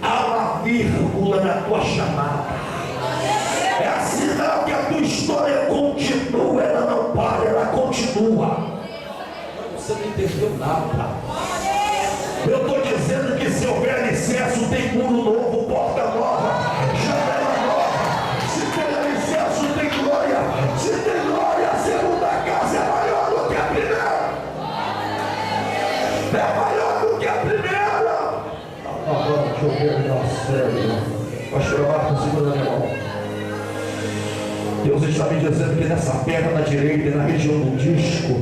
há uma vírgula na tua chamada. É sinal que a tua história continua, ela não para, ela continua. Você não entendeu nada. Eu estou dizendo que se houver alicerce, tem muro novo, porta nova, janela nova. Se tem alicerce, tem glória. Se tem glória, a segunda casa é maior do que a primeira. É maior do que a primeira. Agora deixa eu ver, nossa, sério. Pastor Marcos, segura minha mão. Deus está me dizendo que nessa perna direita e na região do disco,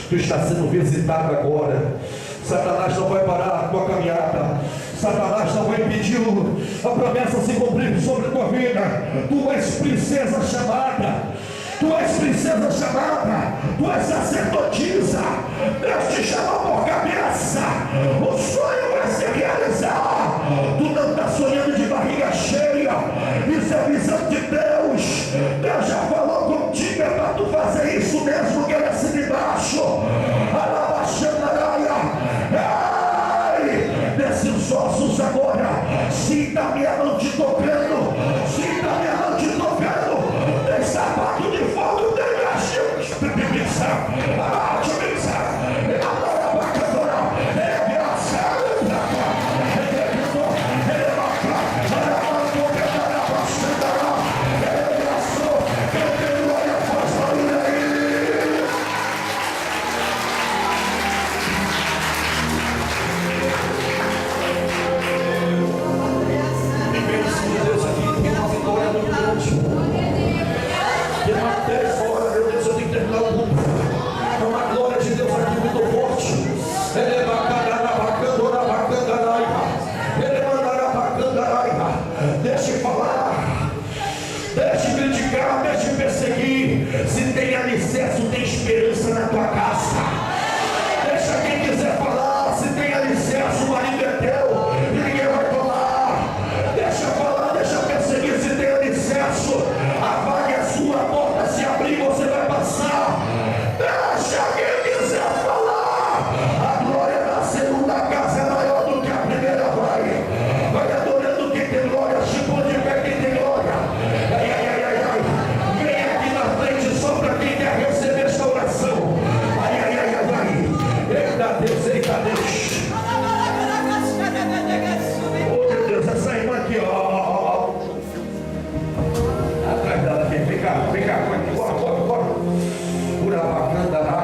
tu está sendo visitado agora. Satanás não vai parar a tua caminhada. Satanás não vai impedir a promessa se cumprir sobre a tua vida. Tu és princesa chamada. Tu és princesa chamada. Tu és sacerdotisa. Deus te chamou por cabeça. O sonho vai se realizar. Tu não está sonhando de barriga cheia. Isso é visão de Deus. Deus já falou contigo, é para tu fazer isso mesmo que ela se de baixo. Desses ossos agora, sinta a minha mão te tocando, sinta a minha mão te tocando. Tem sapato de fogo, tem graxa, a se tem alicerce, tem esperança na tua casa. Deixa quem quiser falar. Se tem alicerce, o marido é teu e ninguém vai falar. Deixa falar, deixa perseguir. Se tem alicerce, a vaga é sua, a porta se abrir, você vai passar. Deixa quem quiser falar. A glória da segunda casa é maior do que a primeira. Vai adorando quem tem glória, tipo de pé quem tem glória. Só para quem quer receber esta oração. Eita Deus, eita Deus. Oh meu Deus, essa irmã aqui, ó. Atrás dela aqui, vem cá, bora. Urabacandará.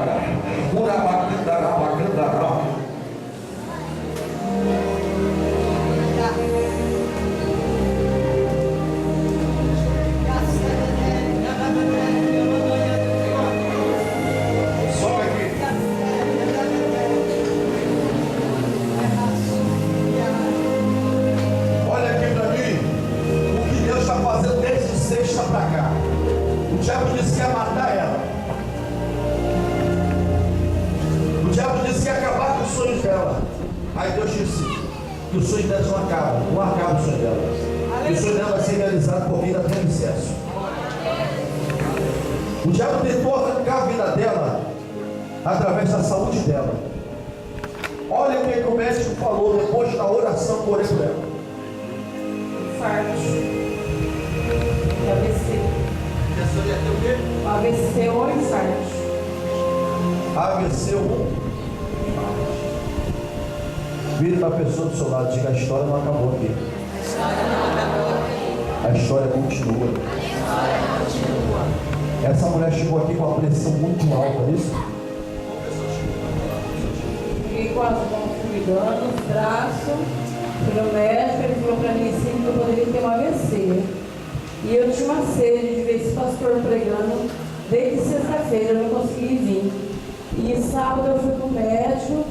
O diabo disse que ia matar ela. O diabo disse que ia acabar com os sonhos dela. Aí Deus disse que os sonhos dela não acaba o sonho dela. E o sonho dela vai ser realizado por vida até o excesso. O diabo tentou arrancar a vida dela através da saúde dela. Olha o que o médico falou depois da oração por ela. Infarto. AVC. Ia ter o quê? AVC ou infarto. AVC ou vire para a pessoa do seu lado, diga: a história não acabou aqui. A história continua. Essa mulher chegou aqui com uma pressão muito alta, isso? Fiquei com as mãos formigando, os braços. Fui no médico, ele falou para mim sim que eu poderia ter um AVC. E eu tinha uma sede de ver esse pastor pregando desde sexta-feira, eu não consegui vir. E sábado eu fui para o médico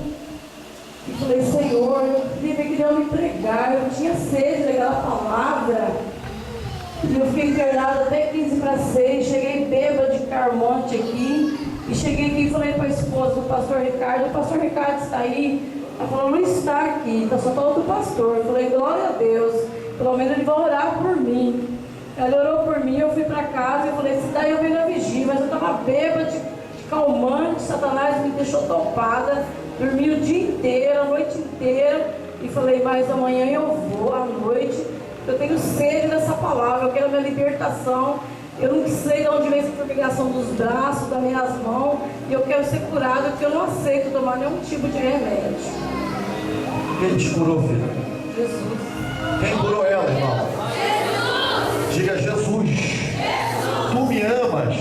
e falei: Senhor, eu queria ver que Deus me entregar, eu tinha sede daquela palavra. E eu fiquei internada até 15 para 6, cheguei bêbada de Carmonte aqui. E cheguei aqui e falei para a esposa do pastor Ricardo: o pastor Ricardo está aí? Ela falou: não está aqui, está só todo o pastor. Eu falei: glória a Deus, pelo menos ele vai orar por mim. Ela orou por mim, eu fui para casa e falei: se daí eu venho na vigília, mas eu estava bêbada de calmante, Satanás me deixou topada, dormi o dia inteiro, a noite inteira, e falei, mas amanhã eu vou à noite. Eu tenho sede dessa palavra, eu quero a minha libertação. Eu não sei de onde vem essa formigação dos braços, das minhas mãos, e eu quero ser curada, porque eu não aceito tomar nenhum tipo de remédio. Quem te curou, filha? Jesus. Quem curou ela, irmão? Diga, Jesus. Tu me amas.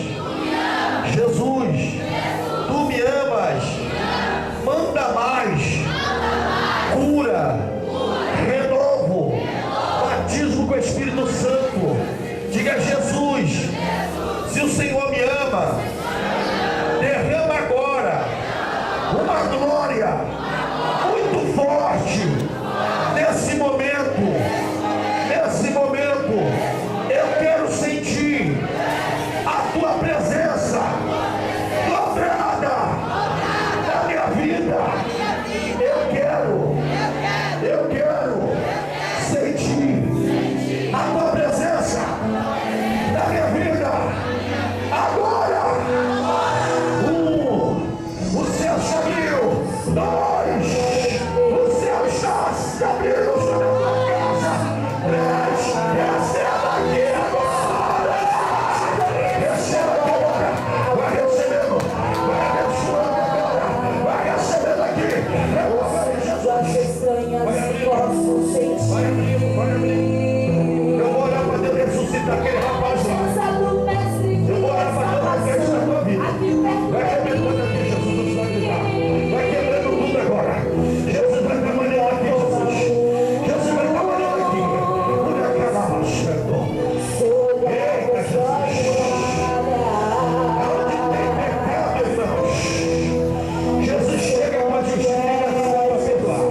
Jesus. Tu me amas. Manda mais. Cura. Renovo. Batismo com o Espírito Santo. Diga, Jesus. Se o Senhor me ama, derrama agora uma glória muito forte nesse momento. Nesse momento, eu quero sentir a tua presença dobrada na minha vida. Eu quero sentir a tua presença na minha vida. Agora, o céu se abriu. Dois, o céu está se abrindo sobre a tua casa. Três, receba aqui agora. Receba agora. Vai recebendo. Vai abençoando agora. Vai recebendo aqui. Vai abrindo, vai abrindo. Eu vou orar para Deus ressuscitar aquele rapaz lá. Eu vou orar para Deus ressuscitar a tua vida. Vai quebrando aqui, Jesus, não vai gritar. Vai quebrando tudo agora. Jesus vai trabalhando aqui, Jesus. Jesus vai trabalhando aqui. Por aquela macheta. Eita, Jesus. Aonde tem pecado, irmãos, Jesus chega com a justiça para perdoar.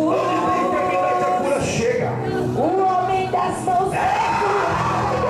Onde tem enfermidade, a cura chega. O homem das mãos é curado.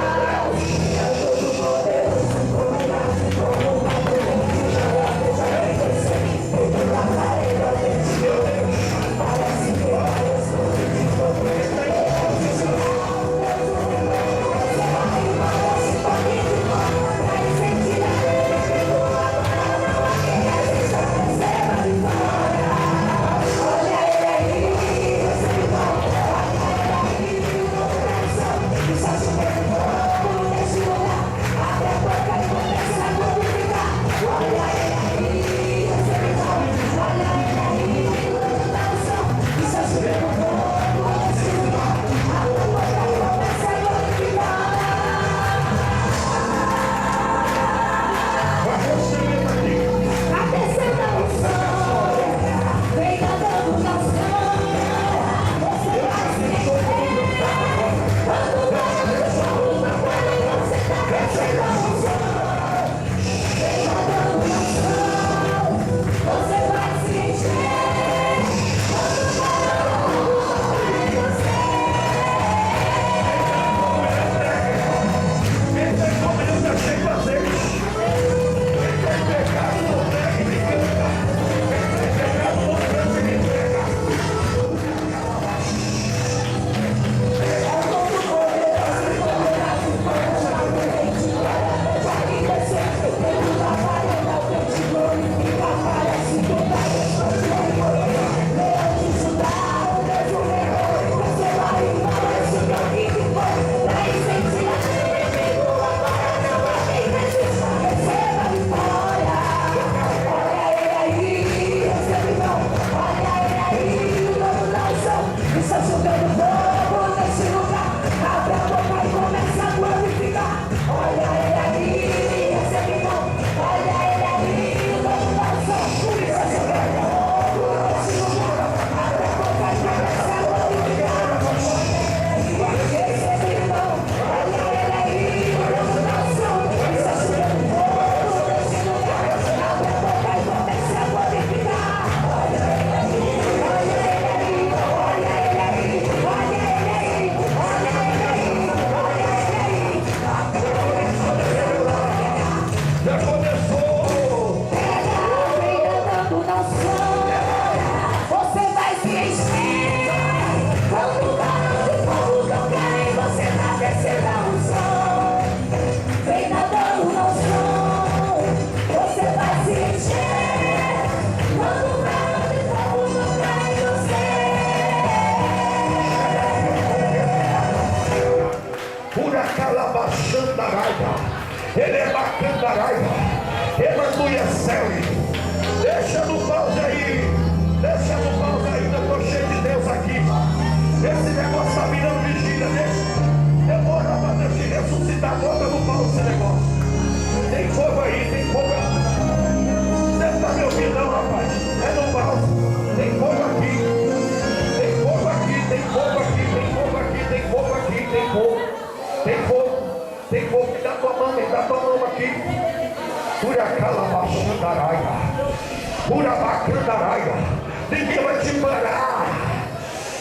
Ninguém vai te parar.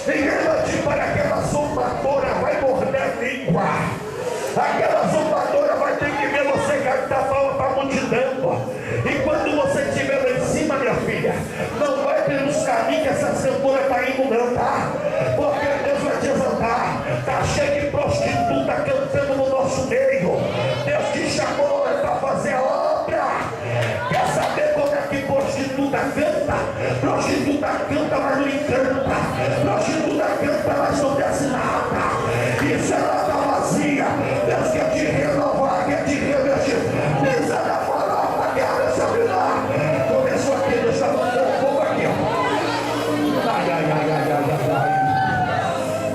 Ninguém vai te parar. Aquela zombadora vai morder a língua. Aquela zombadora vai ter que ver você cantar palma para a multidão. E quando você estiver lá em cima, minha filha, não vai pelos caminhos que essa cantora está indo não, tá? Porque Deus vai te exaltar. Está cheio de prostituta cantando no nosso meio. Deus te chamou para fazer a obra. Quer saber como é que prostituta canta? Prostituta canta, mas não encanta. Prostituta canta, mas não desce nada. Isso ela está vazia. Deus quer te renovar, quer te revestir. Pisa na farofa, quer se abrigar. Começou aqui, Deus está mandando fogo aqui, ó. Ai, ai, ai, ai, ai, ai.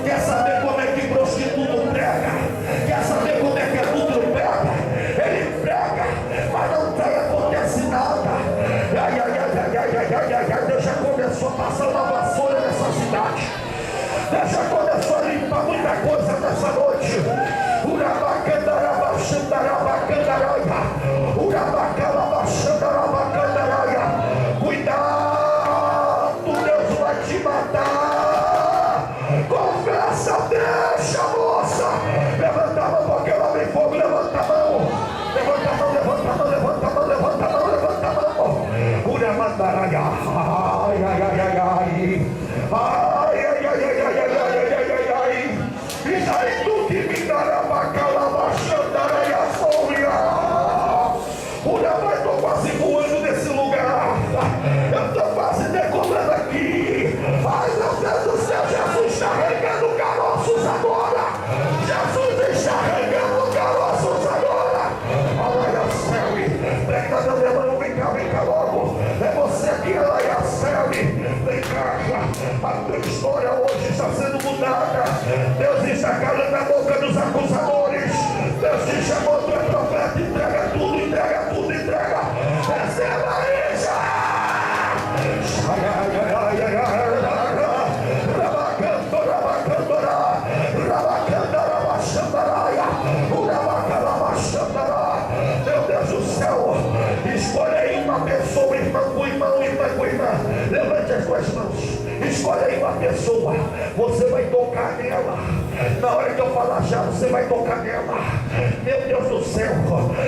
Quer saber como é que prostituto prega? Quer saber como é que adulto prega? Ele prega, mas não tem, acontece nada. Ai, ai, ai, ai, ai, ai, ai, ai, ai. Deus já começou a passar uma vassoura nessa cidade. Deus já começou a limpar muita coisa nessa noite. Cuidado, Deus vai te matar. Confessa, deixa, moça. Levanta a mão, porque ela vem fogo. Levanta a mão. Levanta a mão, levanta a mão, levanta a mão, levanta a mão, levanta a mão. Ai, ai, ai, ai, ai. Ai, ai, ai, ai, ai, ai, ai, ai, ai, ai. E daí tu que me dará bacala, baixandara e a folha. Vai, tô quase voando nesse lugar. Eu tô quase decolando aqui. Ai, meu Deus do céu, Jesus está regando caroços agora. Jesus está regando caroços agora. Olha a Céu, prega da minha mão, vem cá logo. É você aqui, olha a Céu, vem cá. A tua história hoje está sendo mudada. Deus está calando a boca dos acusadores. Deus te chamou, tu é profeta, entrega tudo, entrega tudo, entrega. Receba isso. Ai, ai, ai, ai, ai, ai. Rabacantora, rabacantora, rabacanda, rabachandaraia, urabacalabachandara. Meu Deus do céu, escolhe aí uma pessoa, irmão com irmão, irmã com irmã. Levante as duas mãos. Escolhe aí uma pessoa, você vai tocar nela. Na hora que eu falar já, você vai tocar nela. Meu Deus do céu,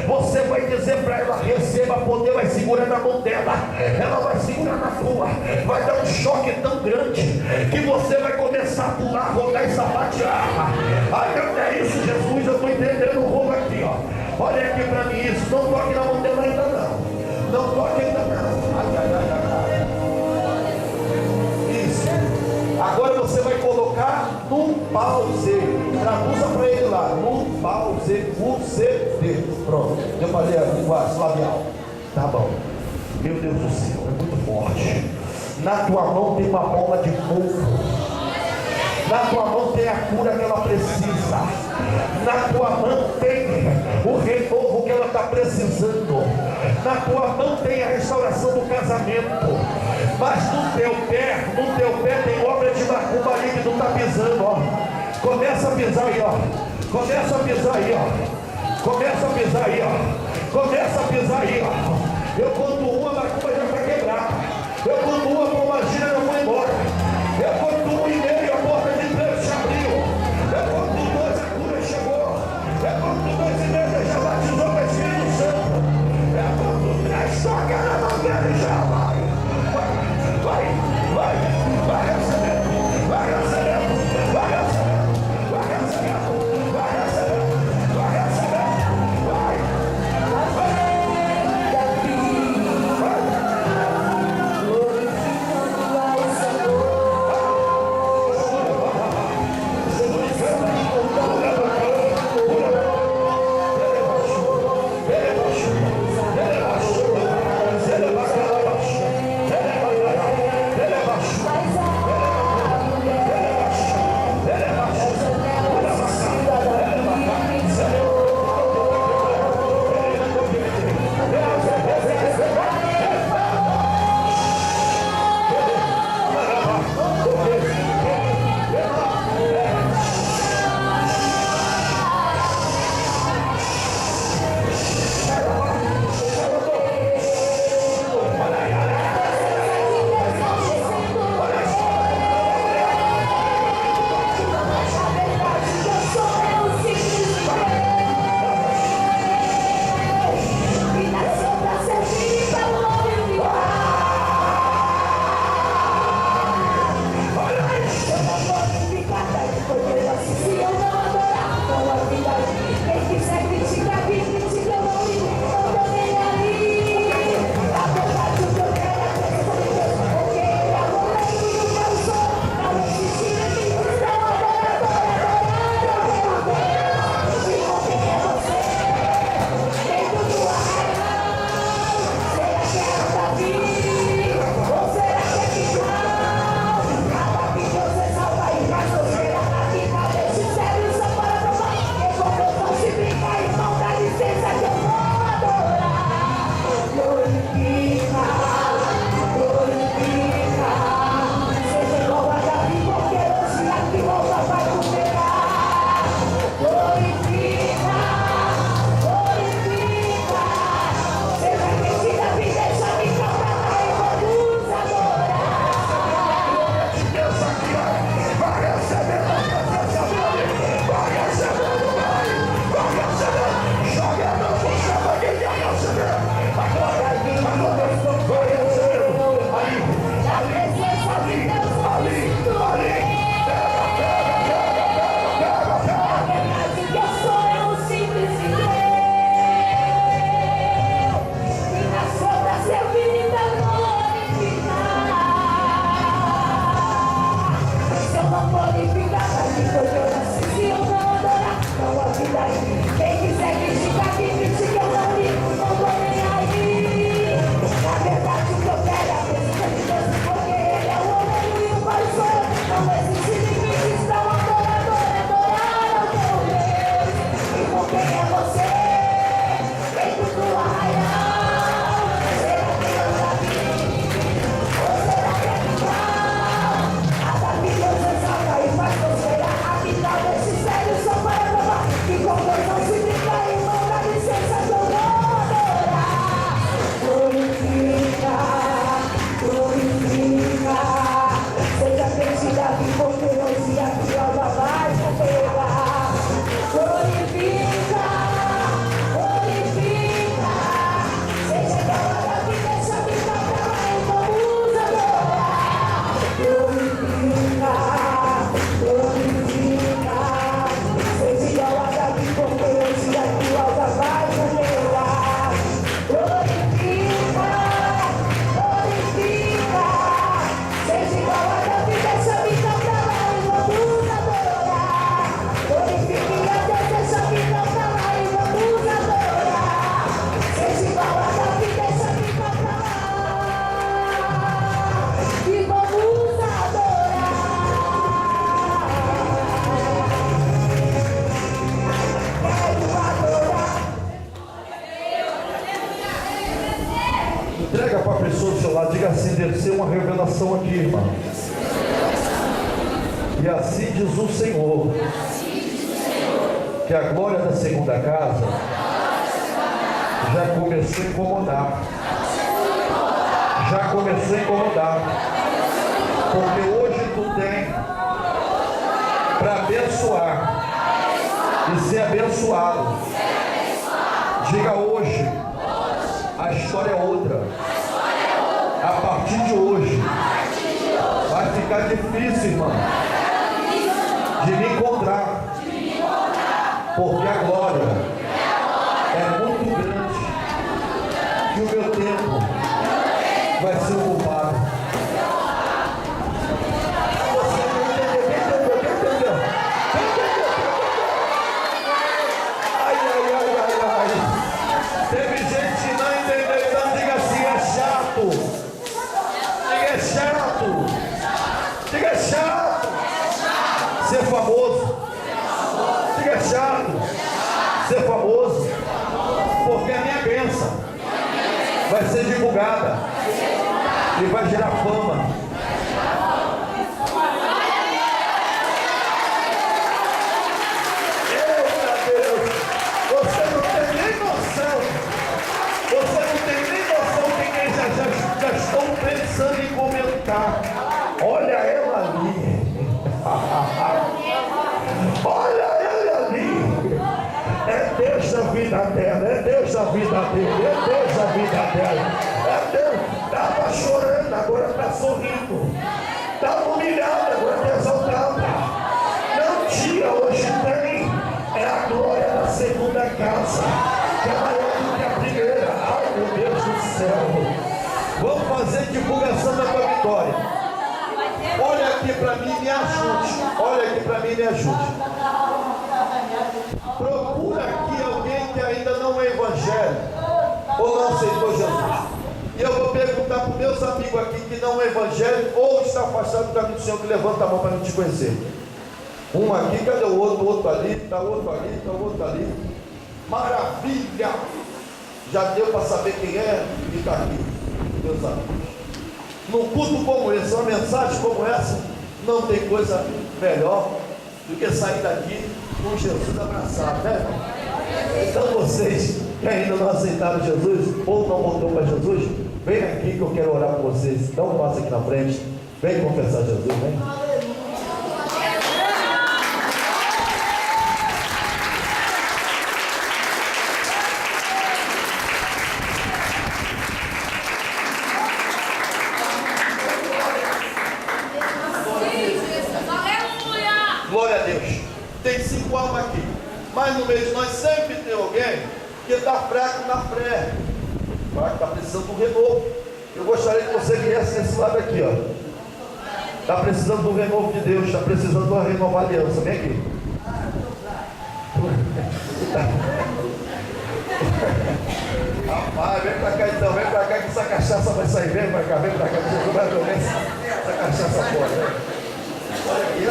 você vai dizer para ela: receba poder, vai segurar na mão dela. Ela vai segurar na tua. Vai dar um choque tão grande que você vai começar a pular, rodar e sapatear. Ai, não é isso, Jesus, eu estou entendendo o rolo aqui, ó. Olha aqui para mim isso, não toque na mão dela ainda não. Não toque ainda não. Ai, ai, ai, ai. Agora você vai colocar no pause. Traduza para ele lá. No pause. Pronto. Eu falei a linguagem labial. Tá bom. Meu Deus do céu, é muito forte. Na tua mão tem uma bola de fogo. Na tua mão tem a cura que ela precisa. Na tua mão tem o renovo que ela está precisando. Na tua mão tem a restauração do casamento. Mas no teu pé tem obra de macumba ali que tu está pisando, ó. Começa a pisar aí, ó. Começa a pisar aí, ó. Começa a pisar aí, ó. Começa a pisar aí, ó. Eu conto uma, a macumba já está quebrada. Eu conto uma, a pombagira já foi embora. Eu conto um e meio, a porta de emprego se abriu. Eu conto dois, a cura chegou. Eu conto dois e meio, já batizou com o Espírito Santo. Eu conto três, só que ela não quer já vai. Vai recebendo, vai recebendo, vai recebendo, vai recebendo, vai recebendo, vai recebendo, vai. assim: desceu uma revelação aqui, irmão. E assim diz o Senhor, que a glória da segunda casa já começou a incomodar. Já começou a incomodar. Porque hoje tu tem para abençoar e ser abençoado. Diga hoje, a história é outra. A partir de hoje vai ficar difícil, irmão, de me encontrar, porque a glória é muito grande e o meu tempo vai ser ocupado. Você não entendeu? Quem entendeu? Ai. Teve gente que não entendeu, então diga assim: é chato. Diga: é chato. Diga: é chato. Ser famoso. Diga: é chato. Ser famoso. Porque a minha bênção vai ser divulgada e vai gerar fama. Meu Deus, você não tem nem noção. Você não tem nem noção que quem já estão pensando em comentar. Olha ela ali. Olha ele ali. É Deus da vida dela, é Deus da vida dele, é Deus da vida dela. É Deus. Estava chorando, agora está sorrindo. Estava humilhada, agora está exaltada. Não tinha, hoje tem. É a glória da segunda casa, que é maior do que a primeira. Ai, meu Deus do céu. Vamos fazer divulgação da tua vitória. Olha aqui para mim e me ajude. Olha aqui para mim e me ajude. Procura aqui alguém que ainda não é evangélico ou não aceitou Jesus. E eu vou perguntar para os meus amigos aqui que não é evangélico ou está afastado do caminho do Senhor, que levanta a mão para não te conhecer. Um aqui, cadê o outro? O outro ali, está outro ali, está outro ali. Maravilha! Já deu para saber quem é e está aqui, meus amigos. Num culto como esse, uma mensagem como essa, não tem coisa melhor do que sair daqui com Jesus abraçado, né? Então vocês que ainda não aceitaram Jesus ou não voltou para Jesus, vem aqui que eu quero orar por vocês. Dá um passo aqui na frente, vem confessar Jesus, vem. Glória a Deus. Tem 5 almas aqui, mas no meio de nós sempre tem alguém que está fraco na fé, está precisando de um renovo. Eu gostaria que você viesse nesse lado aqui, ó. Está precisando de um renovo de Deus, está precisando de uma renovar aliança. Vem aqui. Rapaz, vem pra cá então, vem pra cá que essa cachaça vai sair. Vem pra cá, que você vai ver essa cachaça fora. Olha aqui,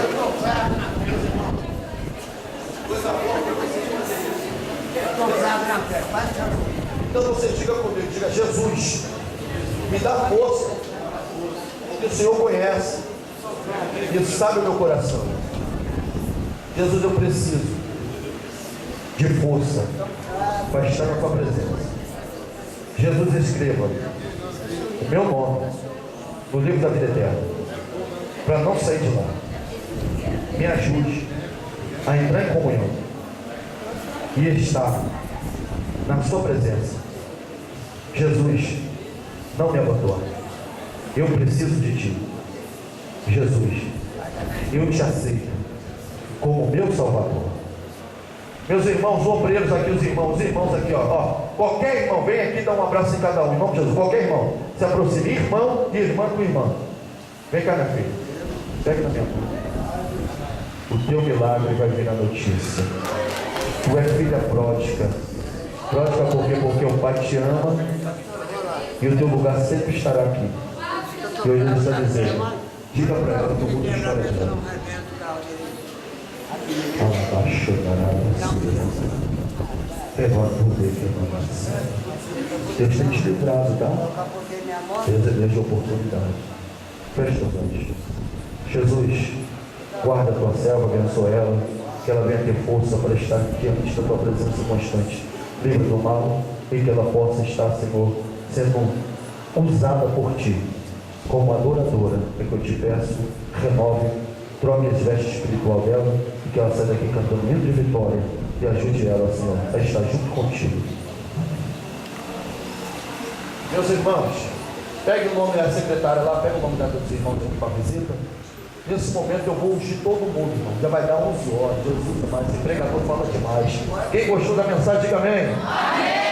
coisa boa para vocês fazerem. Então você diga comigo, diga: Jesus, me dá força, porque o Senhor conhece e sabe o meu coração. Jesus, eu preciso de força para estar na tua presença. Jesus, escreva o meu nome no livro da vida eterna, para não sair de lá. Me ajude a entrar em comunhão e estar na sua presença. Jesus, não me abandone. Eu preciso de ti. Jesus, eu te aceito como meu Salvador. Meus irmãos obreiros aqui, os irmãos aqui, ó. Qualquer irmão, vem aqui dar um abraço em cada um, em nome de Jesus. Qualquer irmão, se aproxime, irmão e irmã com irmã. Vem cá, minha filha, pega na minha mão. O teu milagre vai vir na notícia. Tu és filha pródiga. Pródiga por quê? Porque o Pai te ama e o teu lugar sempre estará aqui. E hoje ele está dizendo: diga para ela que o mundo está dela. Deus tem te livrado, tá? Deus é Deus de oportunidade. Feche os olhos. Jesus, guarda a tua serva, abençoa ela, que ela venha ter força para estar diante da tua presença constante. Livre do mal e que ela possa estar, Senhor, sendo usada por ti como adoradora. É que eu te peço, renove, troque as vestes espiritual dela e que ela saia daqui cantando hino de vitória e ajude ela, Senhor, a estar junto contigo. Meus irmãos, pegue o nome da secretária lá, pega o nome dos irmãos para a visita. Nesse momento eu vou ungir todo mundo, irmão. Já vai dar 11 horas, Jesus, mas o pregador fala demais. Quem gostou da mensagem, diga amém. Amém.